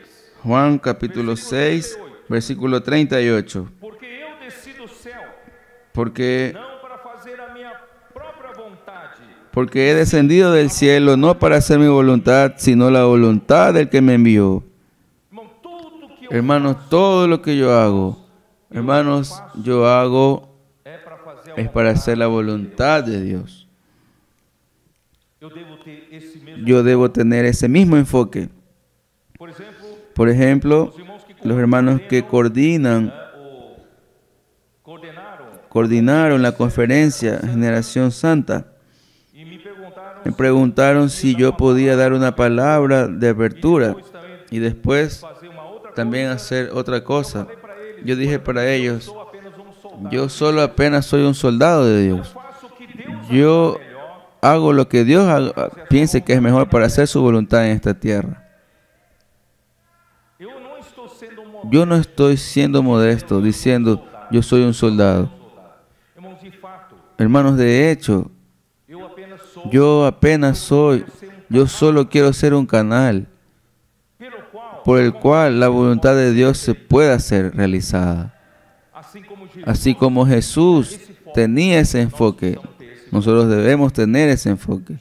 Juan capítulo 6, versículo 38. Porque eu desci do céu, Porque não para fazer a minha própria vontade, he descendido del cielo no para hacer mi voluntad, sino la voluntad del que me envió. irmão, tudo que eu Hermanos, todo lo que yo hago, hermanos, yo hago é para fazer a es para hacer la voluntad de Dios. Eu devo ter esse mesmo. Yo debo tener ese mismo enfoque. Por exemplo, Por ejemplo, os irmãos que los hermanos que coordinan coordinaron la conferencia Generación Santa. e me perguntaram Me preguntaron si yo podía dar una palabra de apertura y después fazer uma outra también hacer otra cosa. para eles. Yo dije para ellos, Sou apenas soldado. yo solo apenas soy un soldado de Dios. Faço o que Deus Yo melhor hago lo que Dios piense que es mejor para hacer su voluntad en esta tierra. Yo no estoy siendo modesto diciendo, yo soy un soldado. Hermanos, de hecho, yo solo quiero ser un canal por el cual la voluntad de Dios se pueda ser realizada. Así como Jesús tenía ese enfoque, nosotros debemos tener ese enfoque.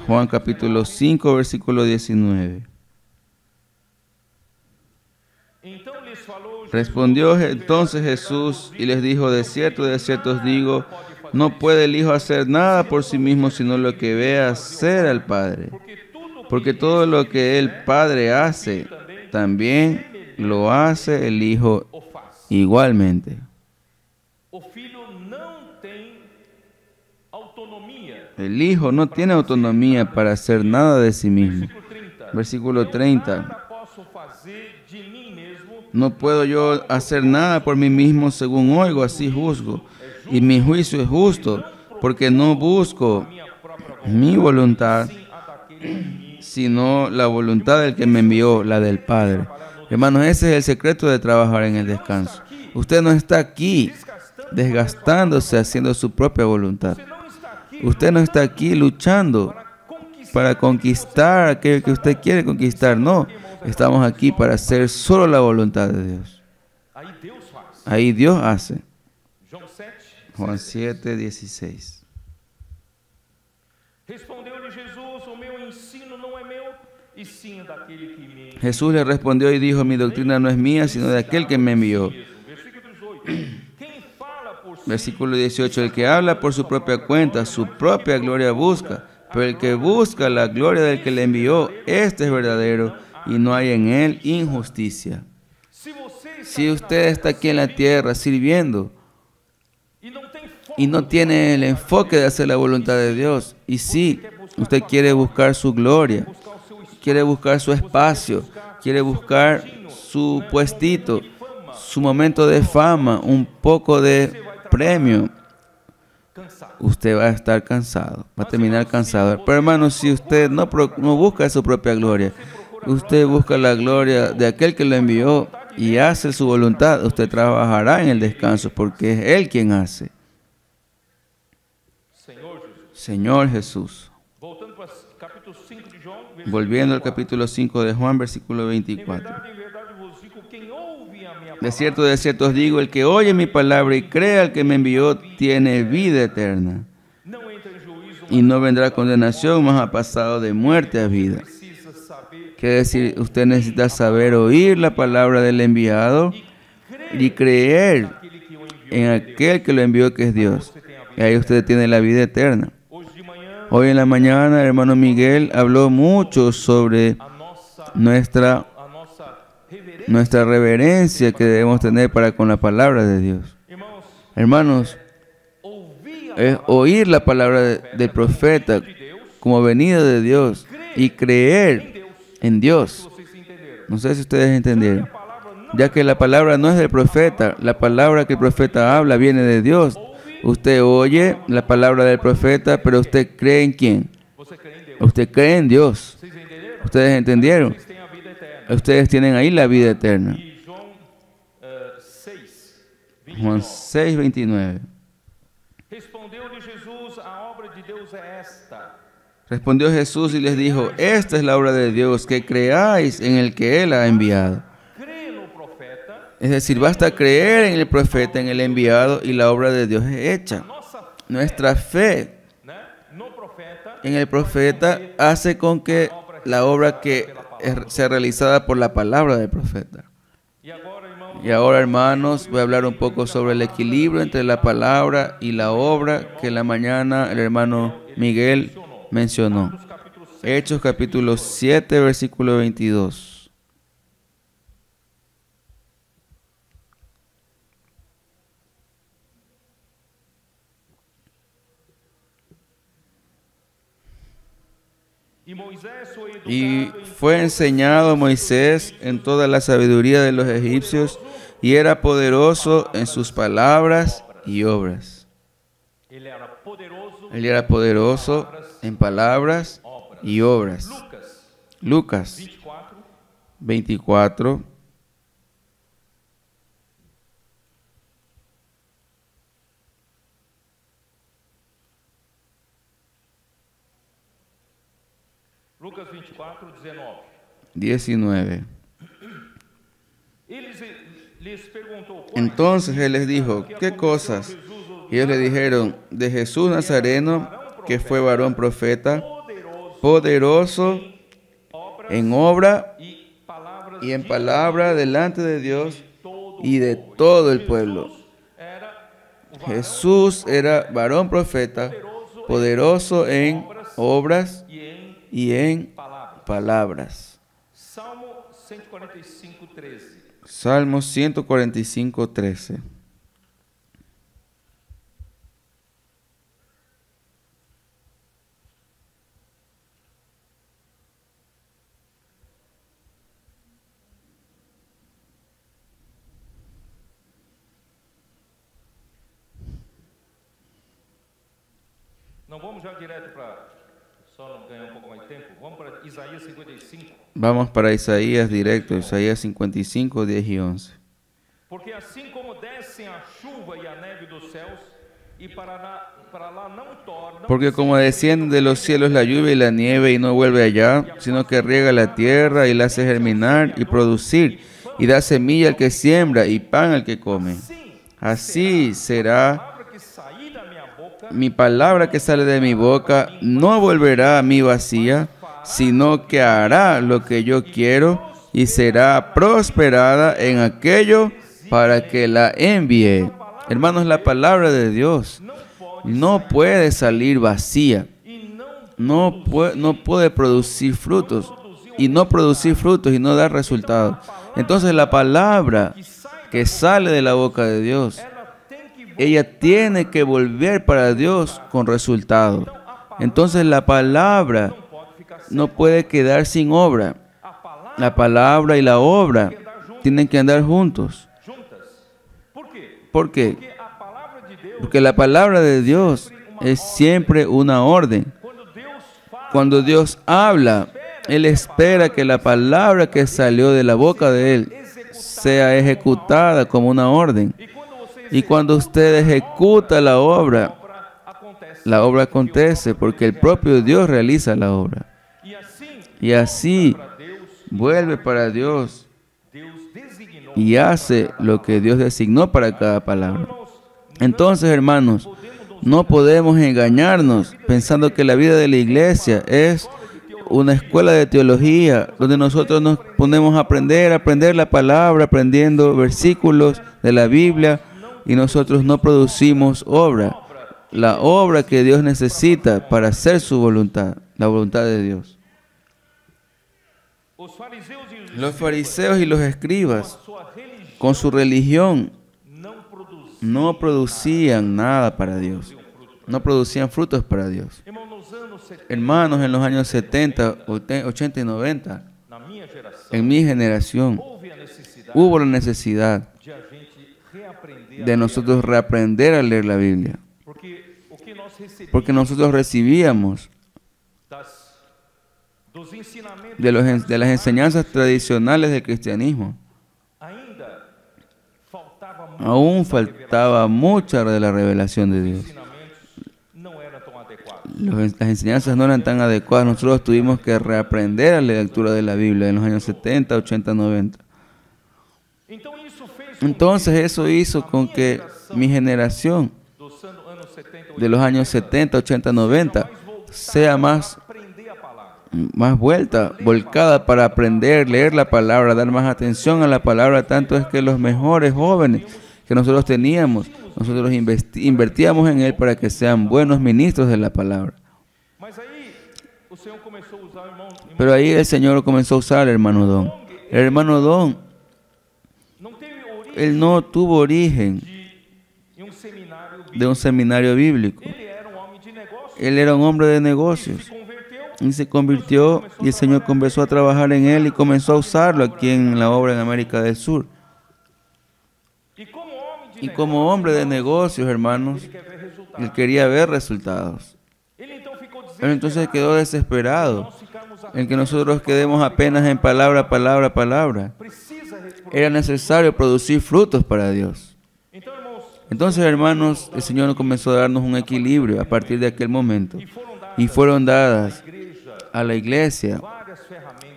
Juan capítulo 5, versículo 19. Respondió entonces Jesús y les dijo, de cierto os digo, no puede el Hijo hacer nada por sí mismo, sino lo que ve hacer al Padre. Porque todo lo que el Padre hace, también lo hace el Hijo igualmente. El Hijo no tiene autonomía para hacer nada de sí mismo. Versículo 30. No puedo yo hacer nada por mí mismo, según oigo, así juzgo. Y mi juicio es justo, porque no busco mi voluntad, sino la voluntad del que me envió, la del Padre. Hermanos, ese es el secreto de trabajar en el descanso. Usted no está aquí desgastándose haciendo su propia voluntad. Usted no está aquí luchando para conquistar aquello que usted quiere conquistar. No, estamos aquí para hacer solo la voluntad de Dios. Ahí Dios hace. Juan 7, 16. Jesús le respondió y dijo, mi doctrina no es mía, sino de aquel que me envió. Versículo 18, el que habla por su propia cuenta, su propia gloria busca, pero el que busca la gloria del que le envió, este es verdadero, y no hay en él injusticia. Si usted está aquí en la tierra sirviendo, y no tiene el enfoque de hacer la voluntad de Dios, y sí, usted quiere buscar su gloria, quiere buscar su espacio, quiere buscar su puestito, su momento de fama, un poco de premio, usted va a estar cansado, va a terminar cansado. Pero hermanos, si usted no busca su propia gloria, usted busca la gloria de aquel que lo envió y hace su voluntad, usted trabajará en el descanso porque es Él quien hace. Señor Jesús. Volviendo al capítulo 5 de Juan, versículo 24. De cierto os digo, el que oye mi palabra y cree al que me envió, tiene vida eterna. Y no vendrá condenación, mas ha pasado de muerte a vida. Quiere decir, usted necesita saber oír la palabra del enviado y creer en aquel que lo envió, que es Dios. Y ahí usted tiene la vida eterna. Hoy en la mañana, el hermano Miguel habló mucho sobre nuestra reverencia que debemos tener para con la palabra de Dios. Hermanos, es oír la palabra del profeta como venida de Dios y creer en Dios. No sé si ustedes entendieron. Ya que la palabra no es del profeta, la palabra que el profeta habla viene de Dios. Usted oye la palabra del profeta, pero usted cree en ¿quién? Usted cree en Dios. ¿Ustedes entendieron? Ustedes tienen ahí la vida eterna. Juan 6, 29. Respondió Jesús y les dijo, esta es la obra de Dios, que creáis en el que Él ha enviado. Es decir, basta creer en el profeta, en el enviado, y la obra de Dios es hecha. Nuestra fe en el profeta hace con que la obra que sea realizada por la palabra del profeta. Y ahora, hermanos, voy a hablar un poco sobre el equilibrio entre la palabra y la obra que en la mañana el hermano Miguel mencionó. Hechos capítulo 7, versículo 22. Y fue enseñado Moisés en toda la sabiduría de los egipcios, y era poderoso en sus palabras y obras. Él era poderoso en palabras y obras. Lucas Lucas 24, 24, Lucas 24, 19. 19. Les perguntou: Entonces él les dijo, ¿qué cosas? Y ellos le dijeron, de Jesús Nazareno, que fue varón profeta, poderoso en obra y en palabra delante de Dios y de todo el pueblo. Jesús era varón profeta, poderoso en obras y en palabras. Salmo 145, 13. Salmo 145, 13. Não vamos já direto para, só não ganhar pouco mais de tempo, vamos para Isaías 55. Vamos para Isaías directo, Isaías 55, 10 y 11. Porque assim como descem a chuva e a neve dos céus, e para lá não tornam, Porque como desciende de los cielos la lluvia y la nieve y no vuelve allá, sino que riega la tierra y la hace germinar y producir, y da semilla al que siembra y pan al que come. Así será palavra que sair da minha boca mi palabra que sale de mi boca, no volverá a mí vacía, sino que hará lo que yo quiero y será prosperada en aquello para que la envíe. Hermanos, la palabra de Dios no puede salir vacía, e não no puede producir frutos y no producir frutos y no dar resultados. Entonces la palabra que sale de la boca de Dios, ela tem que ella tiene que volver para Dios con resultado. Entonces la palabra não pode ficar sem. no puede quedar sin obra. A palavra La palabra y la obra tienen que andar juntos. juntas. Por quê? ¿Por qué? Porque a palavra de Deus, Porque la palabra de Dios es siempre una orden. quando Deus fala, Cuando Dios habla, Él espera que la palabra que salió de la boca de Él sea ejecutada como una orden. e quando você Y cuando usted ejecuta acontece. la obra acontece porque el propio Dios realiza la obra. E Y así para Deus, vuelve para Dios Deus designou. y hace lo que Dios designó para cada palabra. Irmãos, Entonces, hermanos, no podemos engañarnos pensando que la vida de la iglesia es una escuela de teología donde nosotros nos ponemos a aprender la palabra, aprendiendo versículos de la Biblia y nosotros no producimos obra, la obra que Dios necesita para hacer su voluntad, la voluntad de Dios. os fariseus e os Los fariseos y los escribas, sua religião con su religión, não produziam. no producían nada para Dios, no producían frutos para Dios. Irmão, nos anos 70, Hermanos, en los años 70, 80 y 90, na minha geração, en mi generación, houve a necessidade hubo la necesidad de a gente reaprender de nosotros reaprender a leer la Biblia, porque o que nós recebíamos porque nosotros recibíamos dos ensinamentos de las enseñanzas tradicionales del cristianismo. ainda faltava muito. Aún faltaba mucha de la revelación de Os Dios. ensinamentos não eram tão adequados. Las enseñanzas no eran tan adecuadas. Nosotros tuvimos que reaprender la lectura de la Biblia en los años 70, 80, 90. Então isso fez com Entonces eso hizo con que mi generación dos anos 70, de los años 70, 80, 90 sea más aprender a palavra. volcada para aprender, leer la palabra, dar más atención a la palabra. Tanto es que los mejores jóvenes que nosotros teníamos, nosotros invertíamos en él para que sean buenos ministros de la palabra. Mas aí o Senhor começou a usar o irmão Pero ahí el Señor comenzó a usar al hermano Don. El hermano Don, não teve origem él no tuvo origen em seminário bíblico. de un seminario bíblico. Ele era homem de negócio. Él era un hombre de negocios Se converteu y se convirtió y el Señor comenzó a trabajar en él y comenzó a usarlo aquí en la obra en América del Sur. e como homem de Y como hombre de negocios, hermanos, quer ver resultados. él quería ver resultados. Él entonces quedó desesperado en que nosotros quedemos apenas en palabra, palabra, palabra. Era necesario producir frutos para Dios. Entonces, hermanos, el Señor comenzó a darnos un equilibrio a partir de aquel momento. Y fueron dadas a la iglesia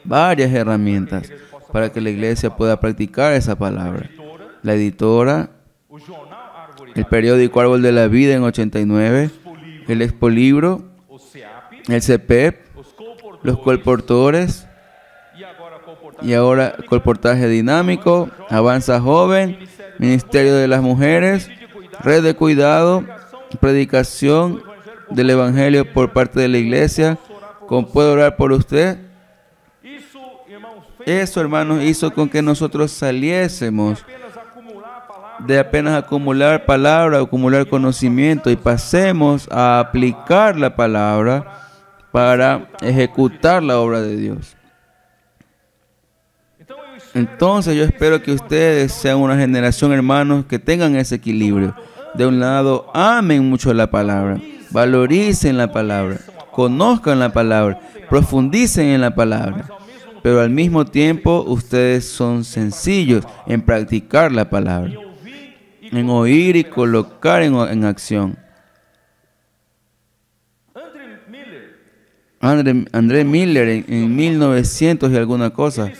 varias herramientas para que la iglesia pueda practicar esa palabra. La editora, el periódico Árbol de la Vida en 89, el Expolibro, el CEPEP, los colportores, y ahora colportaje dinámico, Avanza Joven, Ministerio de las Mujeres, Red de Cuidado, predicación del Evangelio por parte de la iglesia, con Puedo Orar por Usted. Eso, hermanos, hizo con que nosotros saliésemos de apenas acumular palabra, acumular conocimiento y pasemos a aplicar la palabra para ejecutar la obra de Dios. Entonces yo espero que ustedes sean una generación, hermanos, que tengan ese equilibrio. De un lado, amen mucho la palabra, valoricen la palabra, conozcan la palabra, profundicen en la palabra. Pero al mismo tiempo, ustedes son sencillos en practicar la palabra, en oír y colocar en acción. André Miller en 1900 y alguna cosa,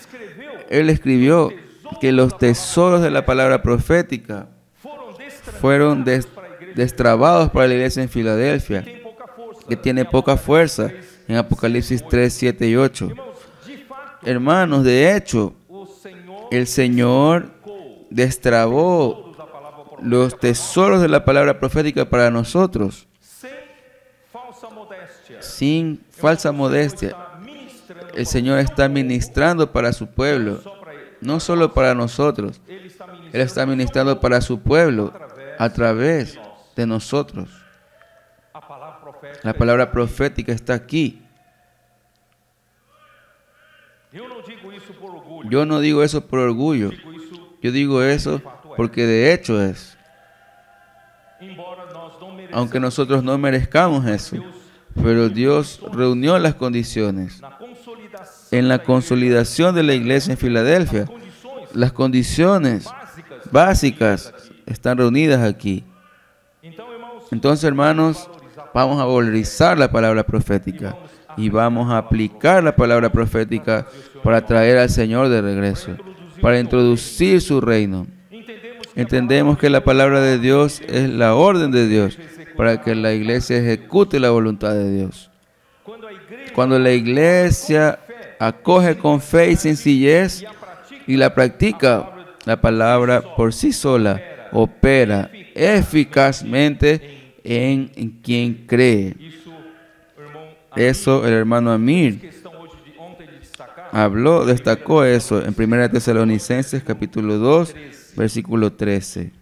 él escribió que los tesoros de la palabra profética fueron destrabados para la iglesia en Filadelfia, que tiene poca fuerza, en Apocalipsis 3, 7 y 8. Hermanos, de hecho, el Señor destrabó los tesoros de la palabra profética para nosotros, sin falsa modestia. El Señor está ministrando para su pueblo, no solo para nosotros. Él está ministrando para su pueblo a través de nosotros. La palabra profética está aquí. Yo no digo eso por orgullo. Yo digo eso porque de hecho es. Aunque nosotros no merezcamos eso, pero Dios reunió las condiciones. En la consolidación de la iglesia en Filadelfia, las condiciones básicas están reunidas aquí. Entonces, hermanos, vamos a valorizar la palabra profética y vamos a aplicar la palabra profética para traer al Señor de regreso, para introducir su reino. Entendemos que la palabra de Dios es la orden de Dios para que la iglesia ejecute la voluntad de Dios. Cuando la iglesia acoge con fe y sencillez y la practica, la palabra por sí sola opera eficazmente en quien cree. Eso el hermano Amir destacó eso en 1 Tesalonicenses capítulo 2, versículo 13.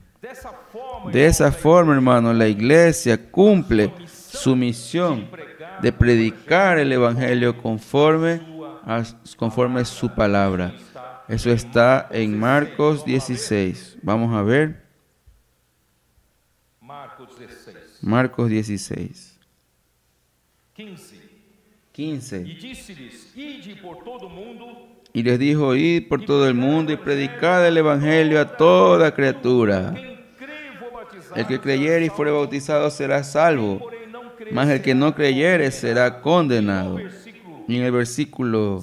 De esa forma, hermano, la iglesia cumple su misión de predicar el Evangelio conforme a su palabra. Eso está en Marcos 16. Vamos a ver. Marcos 16. 15. Y les dijo, id por todo el mundo y predicad el Evangelio a toda criatura. El que creyere y fuere bautizado será salvo, mas el que no creyere será condenado. Y en el versículo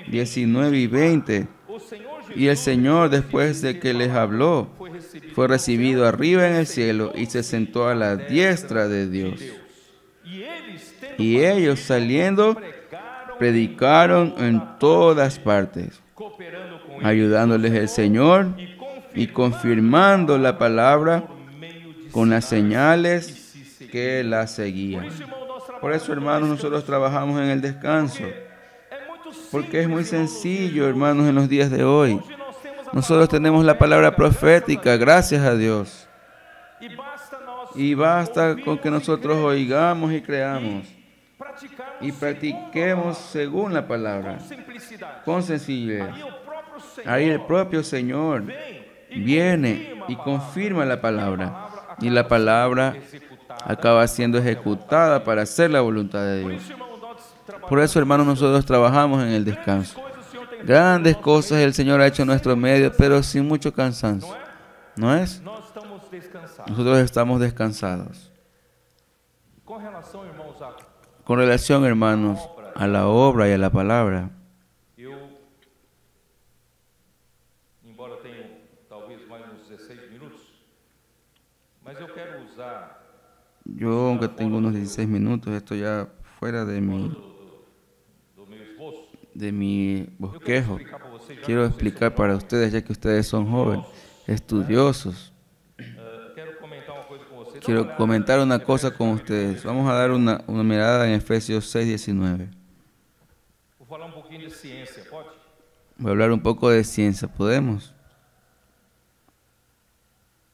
19 y 20, y el Señor, después de que les habló, fue recibido arriba en el cielo y se sentó a la diestra de Dios. Y ellos, saliendo, predicaron en todas partes, ayudándoles el Señor y confirmando la palabra con las señales que la seguían. Por eso, hermanos, nosotros trabajamos en el descanso, porque es muy sencillo, hermanos, en los días de hoy. Nosotros tenemos la palabra profética, gracias a Dios. Y basta con que nosotros oigamos y creamos y practiquemos según la palabra, con sencillez. Ahí el propio Señor viene y confirma la palabra, y la palabra acaba siendo ejecutada para hacer la voluntad de Por Dios. isso, irmão, nós trabalhamos. Por eso, hermanos, nosotros trabajamos en el descanso. Grandes cosas el Señor ha hecho en nuestro medio, pero sin mucho cansancio. ¿No es? Nós estamos descansados. Nosotros estamos descansados. Com relação, irmãos, Con relación, hermanos, a la obra y a la palabra, eu, embora tenha talvez mais uns 16 minutos, mas eu quero usar yo aunque tengo unos 16 minutos, esto ya fuera de do meu esboço. mi Eu quero bosquejo, explicar para vocês, já quiero que vocês explicar são para jovens, ustedes, ya que ustedes son jóvenes, estudiosos. quero comentar uma coisa com vocês. Dá uma Quiero olhada comentar em una Efésios cosa con ustedes. Vamos a dar una mirada en Efesios 6:19. Vou falar um pouquinho de ciência, pode? Voy a hablar un poco de ciencia, ¿podemos?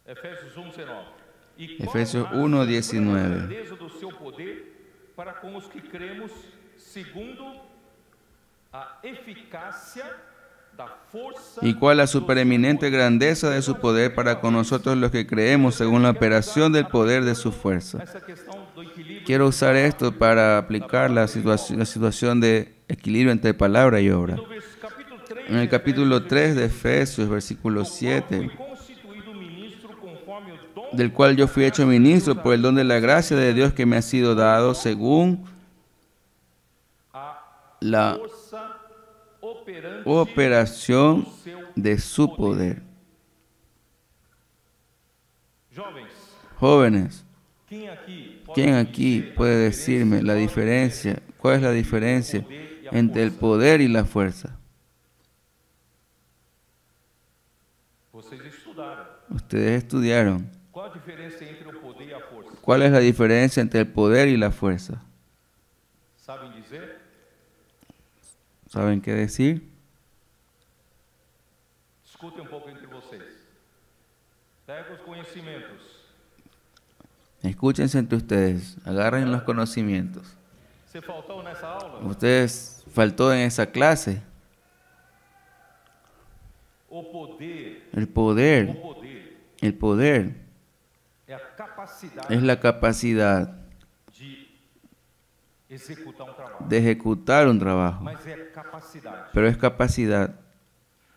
Efésios 1:19. E Efésios qual a 1:19. suprema grandeza do seu poder para com os que cremos, segundo a eficácia da força. ¿Y cuál la do seu supereminente poder. grandeza de su poder para con nosotros los que creemos según la operación del poder de su fuerza? Essa questão do equilíbrio. Quiero usar esto para aplicar la situación de equilibrio entre palabra y obra. No capítulo 3, En el capítulo 3 de Efesios, versículo 7, fui constituído ministro conforme o dom del cual yo fui hecho ministro por el don de la gracia de Dios que me ha sido dado según a la força operante operación do seu de su poder. Jovens, Jóvenes, quem ¿quién aqui aquí pode puede dizer a decirme la diferencia? ¿Cuál es la diferencia entre el poder y la fuerza? Vocês estudaram. Ustedes estudiaron. Qual a diferença entre o poder e a força? ¿Cuál es la diferencia entre el poder y la fuerza? Sabem dizer? ¿Saben qué decir? Escutem um pouco entre vocês. Pega os conhecimentos. Escúchense entre ustedes, agarren los conocimientos. Você faltou nessa aula? Ustedes faltó en esa clase. O poder, El poder é a capacidade es la capacidad de executar um trabalho. de ejecutar un trabajo, Mas é capacidade. pero es capacidad.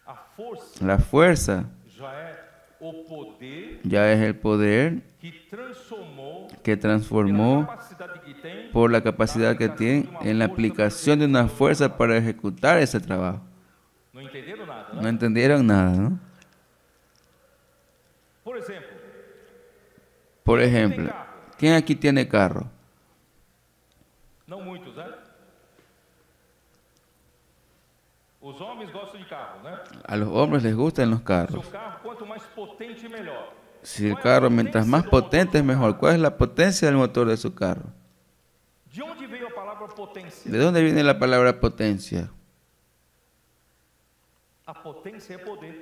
A força La fuerza já é o poder ya es el poder que transformou que pela transformó capacidade que tem por la capacidad que tiene en la aplicación de una fuerza para ejecutar ese trabajo. Não entenderam nada, No né? entendieron nada, ¿no? Por exemplo, Por ejemplo, ¿quién aquí tiene carro? não muitos, né? Os homens gostam de carro, né? A los hombres les gustan los Seu carros. carro, quanto mais potente, melhor. Si el carro mientras más potente es mejor. ¿Cuál es la potencia del motor de su carro? De onde veio a palavra potência? ¿De dónde viene la palabra potencia? A potência é poder.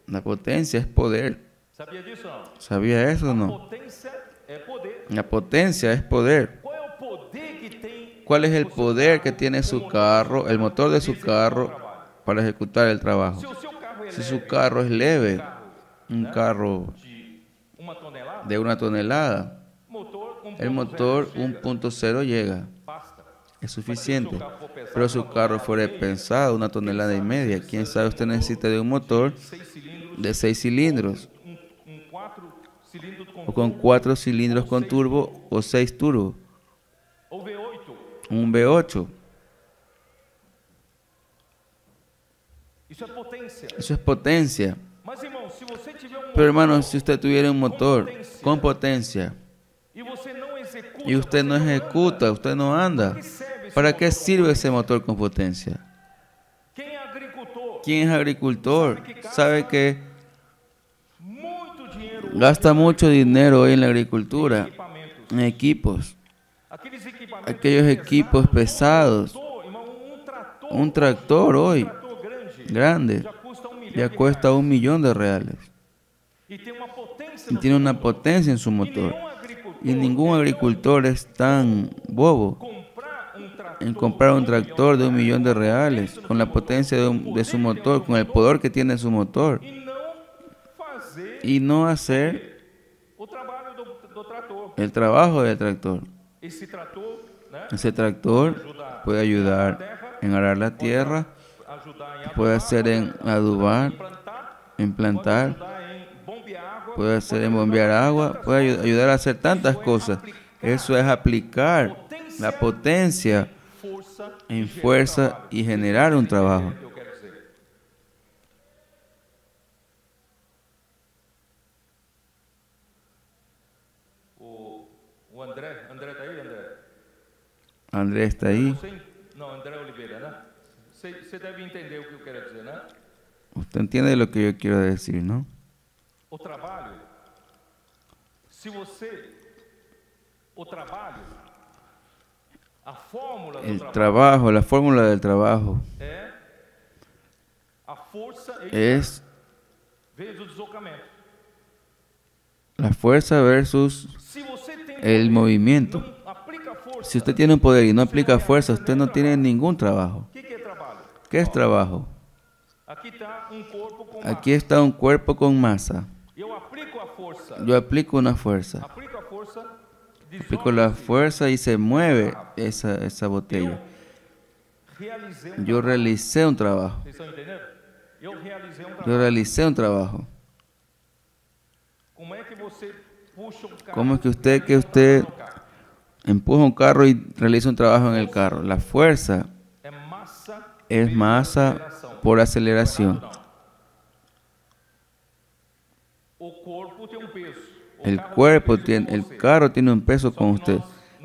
La potencia es poder. Sabia disso não? ¿Sabía eso o A no? potência é poder. La potencia es poder. Qual é o poder que tem? ¿Cuál es el o seu poder que carro, tiene o su motor carro, el motor de su executar o carro, trabalho? para ejecutar el trabajo? Se o seu carro é Si leve, su carro es leve, um un carro de 1 tonelada, de 1 tonelada, motor 1.0 el motor chega, 1.0 llega, basta. es suficiente. Pero si su carro fuera pesado, 1,5 toneladas, quién sabe, usted necesita de un motor 6 cilindros, de 6 cilindros, 4 cilindros com o con 4 cilindros con turbo o 6 turbo, ou V8. un V8. Isso é potência. Eso es potencia. Mas, irmão, se você tiver um Pero hermano, si usted tuviera un motor con potencia e você não executa, y usted no ejecuta, usted no anda, ¿para qué sirve ese motor con potencia? quem é agricultor, ¿Quién es agricultor? Sabe que muito dinheiro gasta mucho dinero hoy en la agricultura, equipamentos. en equipos, Aqueles equipamentos aquellos equipos pesados. irmão, trator, Un tractor hoy trator grande já custa $1 milhão ya de cuesta reais. $1 millón de reales E tem uma potência y no tiene seu una motor. potencia en su E motor. nenhum agricultor Y ningún agricultor es tan bobo en comprar un tractor de $1 millón de reales con la potencia de su motor, con el poder que tiene su motor, e não fazer y no hacer o trabalho do trator. el trabajo del tractor. Esse trator, né, Ese tractor puede ayudar en arar la tierra, ajudar em puede hacer en adubar, en pode plantar, ajudar em bombear água, puede hacer en bombear agua, puede ayudar a hacer tantas cosas. Eso es aplicar la potencia força en fuerza y generar un trabajo. que eu quero dizer. O André tá aí, André? Andrés está ahí. Sim? Não, André Oliveira, né? Você deve entender o que eu quero dizer, né? Usted entiende lo que yo quiero decir, ¿no? O trabalho, se você, o trabalho, a fórmula do El trabalho trabajo, la fórmula del trabajo é a força es vezes o deslocamento. la fuerza versus Se você tem el movimiento. não aplica força, Si usted tiene un poder y no aplica fuerza, usted no tiene ningún trabajo. o que é trabalho? ¿Qué es trabajo? Aqui está corpo com Aquí está un cuerpo con masa. eu aplico a força, Yo aplico una fuerza. aplico a força, Aplico la fuerza y se mueve esa botella. realizei Yo realicé un trabajo. Vocês estão entendendo? Eu realizei Yo trabalho. realicé un trabajo. Como é que você puxa carro? ¿Cómo es que usted empuja un carro y realiza un trabajo en el carro? La fuerza É massa es masa por aceleración. O corpo tem peso. El carro tiene un peso con usted.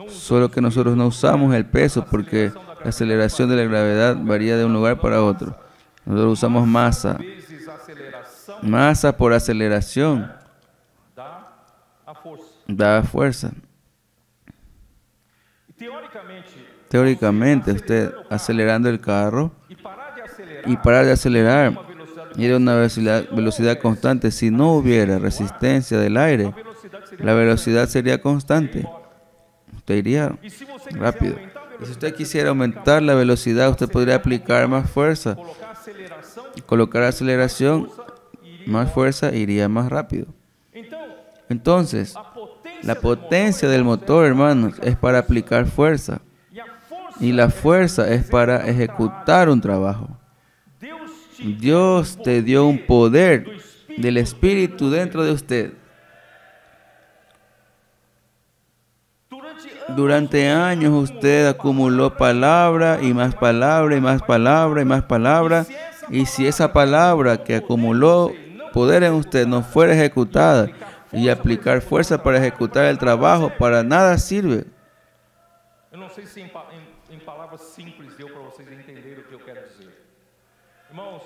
Solo que nosotros no usamos el peso porque la aceleración de la gravedad varía de un lugar para otro. Nosotros usamos masa. Vezes a aceleração Masa por aceleración dá a força. da fuerza. E, teoricamente, Teóricamente, usted acelerando el carro e parar de acelerar y parar de acelerar uma velocidade, ir a una velocidad constante, si no hubiera resistencia del aire, a velocidade seria la velocidad sería constante. Usted iría E se você quiser rápido. aumentar a Y si velocidade, usted quisiera aumentar la velocidad, usted podría aplicar más fuerza, colocar aceleração, colocar aceleración, iria. más fuerza, iría más rápido. Então, Entonces, a potência la potencia del motor, hermanos, es para aplicar fuerza. e a força Y la fuerza es para ejecutar un trabajo. Deus te Dios te dio un poder del Espíritu dentro de usted. Durante años usted acumuló palabra y más palabra y más palabra y más palabra. Y si esa palabra que acumuló poder en usted no fuera ejecutada y aplicar fuerza para ejecutar el trabajo, para nada sirve. Eu não sei se em palavras simples deu para vocês entenderem o que eu quero dizer. Irmãos,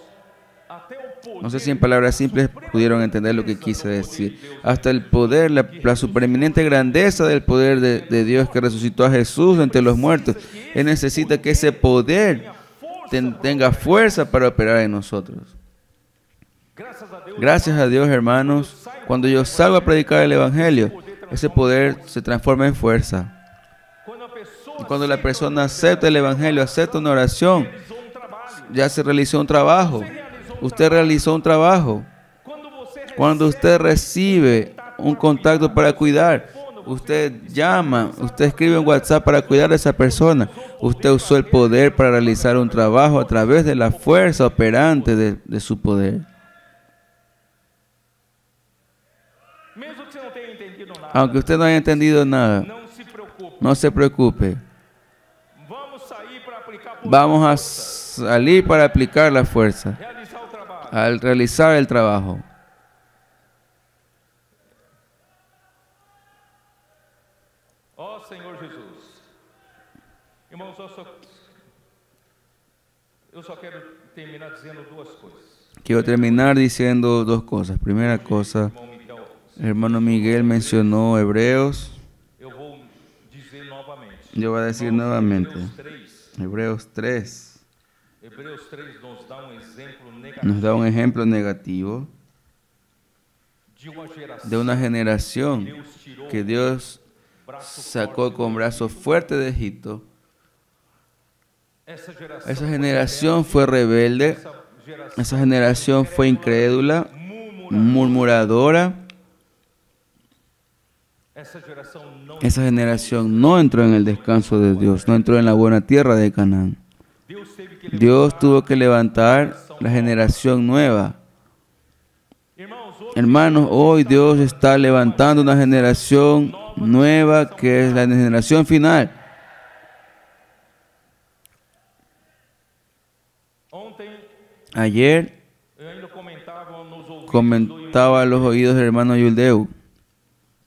até o poder No sé si en palabras simples pudieron entender lo que quise decir. Hasta el poder, la supereminente grandeza del poder de Dios que resucitó a Jesús entre los muertos. Él necesita que ese poder tenga fuerza para operar en nosotros. Gracias a Dios, hermanos, cuando yo salgo a predicar el Evangelio, ese poder se transforma en fuerza. Y cuando la persona acepta el Evangelio, acepta una oración, ya se realizó un trabajo. Usted realizó un trabajo. Cuando usted recibe un contacto para cuidar, usted llama, usted escribe en WhatsApp para cuidar a esa persona. Usted usó el poder para realizar un trabajo a través de la fuerza operante de su poder. mesmo que você não tenha entendido nada, Aunque usted no haya entendido nada, não se preocupe. no se preocupe. Vamos sair para aplicar por Vamos a salir para aplicar la fuerza realizar o trabalho. al realizar el trabajo. Ó Senhor Jesus. Irmãos, eu só quero terminar dizendo duas coisas. Quiero terminar diciendo dos cosas. Primera cosa, Irmão Miguel, el hermano Miguel mencionó Hebreos. eu vou dizer novamente. Yo voy a decir Irmãos, nuevamente. Hebreus 3. Hebreos 3 Hebreus 3 nos dá exemplo negativo nos da un ejemplo negativo de uma geração de una generación Deus tirou que Dios braço sacó forte. con brazo fuerte de Egipto. Essa geração, Esa generación fue rebelde, esa generación fue incrédula, murmuradora. essa geração não Esa generación no entró en el descanso de Dios, no entró en la buena tierra de Canaán. Deus teve que Dios tuvo que levantar la generación nueva. Irmãos, hoje Hermanos, hoy Dios está levantando una generación nueva que es la generación final. ontem Ayer eu ainda comentava nos ouvidos comentaba a los oídos del hermano Yuldeu.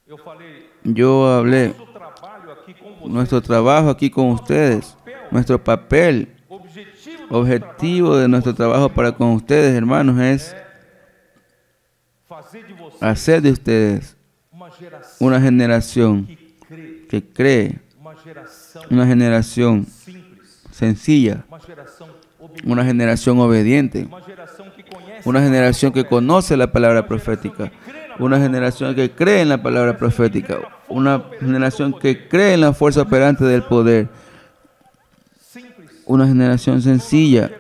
eu falei, Yo hablé, nosso trabalho aqui com vocês, nuestro trabajo aquí con ustedes, nuestro papel, objetivo de nuestro trabajo para con ustedes, hermanos, es fazer de vocês hacer de ustedes uma geração una generación que crê, que cree, uma geração una generación simples, sencilla, uma geração obediente, una generación obediente, uma geração que conhece, una generación que conoce la palabra profética, una generación que cree en la palabra profética, una generación que cree en la fuerza operante del poder, simples, una generación sencilla.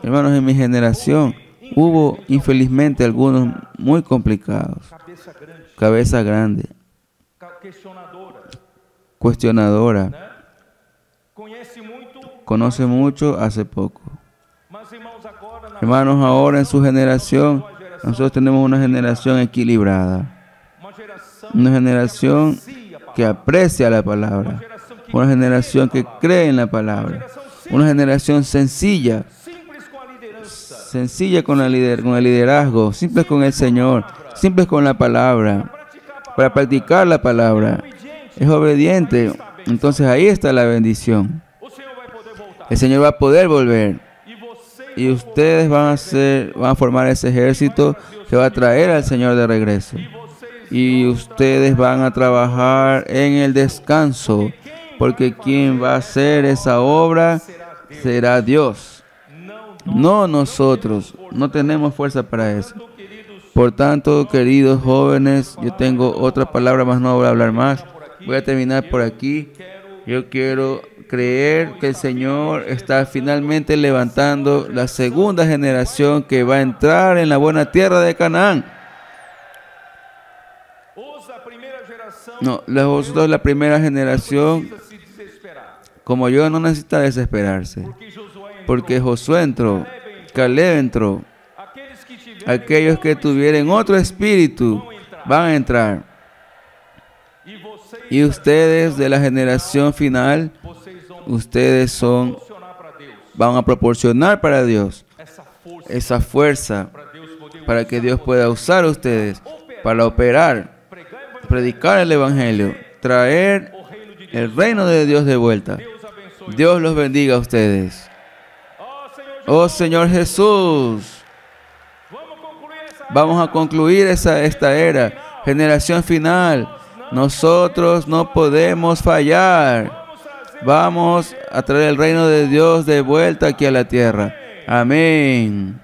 Hermanos, en mi generación hubo infelizmente algunos muy complicados, cabeça grande, cabeza grande, questionadora, cuestionadora, né? Conhece muito, conoce mucho, hace poco. mas irmãos, agora na Hermanos, ahora en su generación, nosotros tenemos una generación equilibrada, una generación que aprecia la palabra, una generación que cree en la palabra, una generación sencilla, simples com a liderança, sencilla con el liderazgo, simples con el Señor, simples con la palabra, para practicar la palabra. Es obediente. Entonces ahí está la bendición. o Senhor vai poder voltar. El Señor va a poder volver. E vocês Y ustedes van a formar ese ejército que va a traer al Señor de regreso. Y ustedes van a trabajar en el descanso, porque quien va a hacer esa obra será Dios, no nosotros. No tenemos fuerza para eso. Por tanto, queridos jóvenes, yo tengo otra palabra más, no voy a hablar más. Voy a terminar por aquí. Yo quiero creer que el Señor está finalmente levantando la segunda generación que va a entrar en la buena tierra de Canaán. a primeira geração No, vosotros la primera generación, precisa se desesperar, como yo, no necesita desesperarse. porque Josué entrou, Porque Josué entró, Caleb entró. aqueles que tiverem Aquellos que tuvieran otro espíritu van a entrar. e vocês, Y ustedes de la generación final, vocês vão ustedes funcionar para Deus van a proporcionar para Dios essa força esa fuerza para Deus poder para que Dios pueda usar a ustedes para operar, pregar e predicar el Evangelio, traer o reino de Deus. el reino de Dios de vuelta. Deus abençoe. Dios los bendiga a ustedes. Senhor Oh Señor Jesús, vamos concluir essa vamos a concluir esta era, generación final. Nosotros no podemos fallar. Vamos a traer el reino de Dios de vuelta aquí a la tierra. Amén.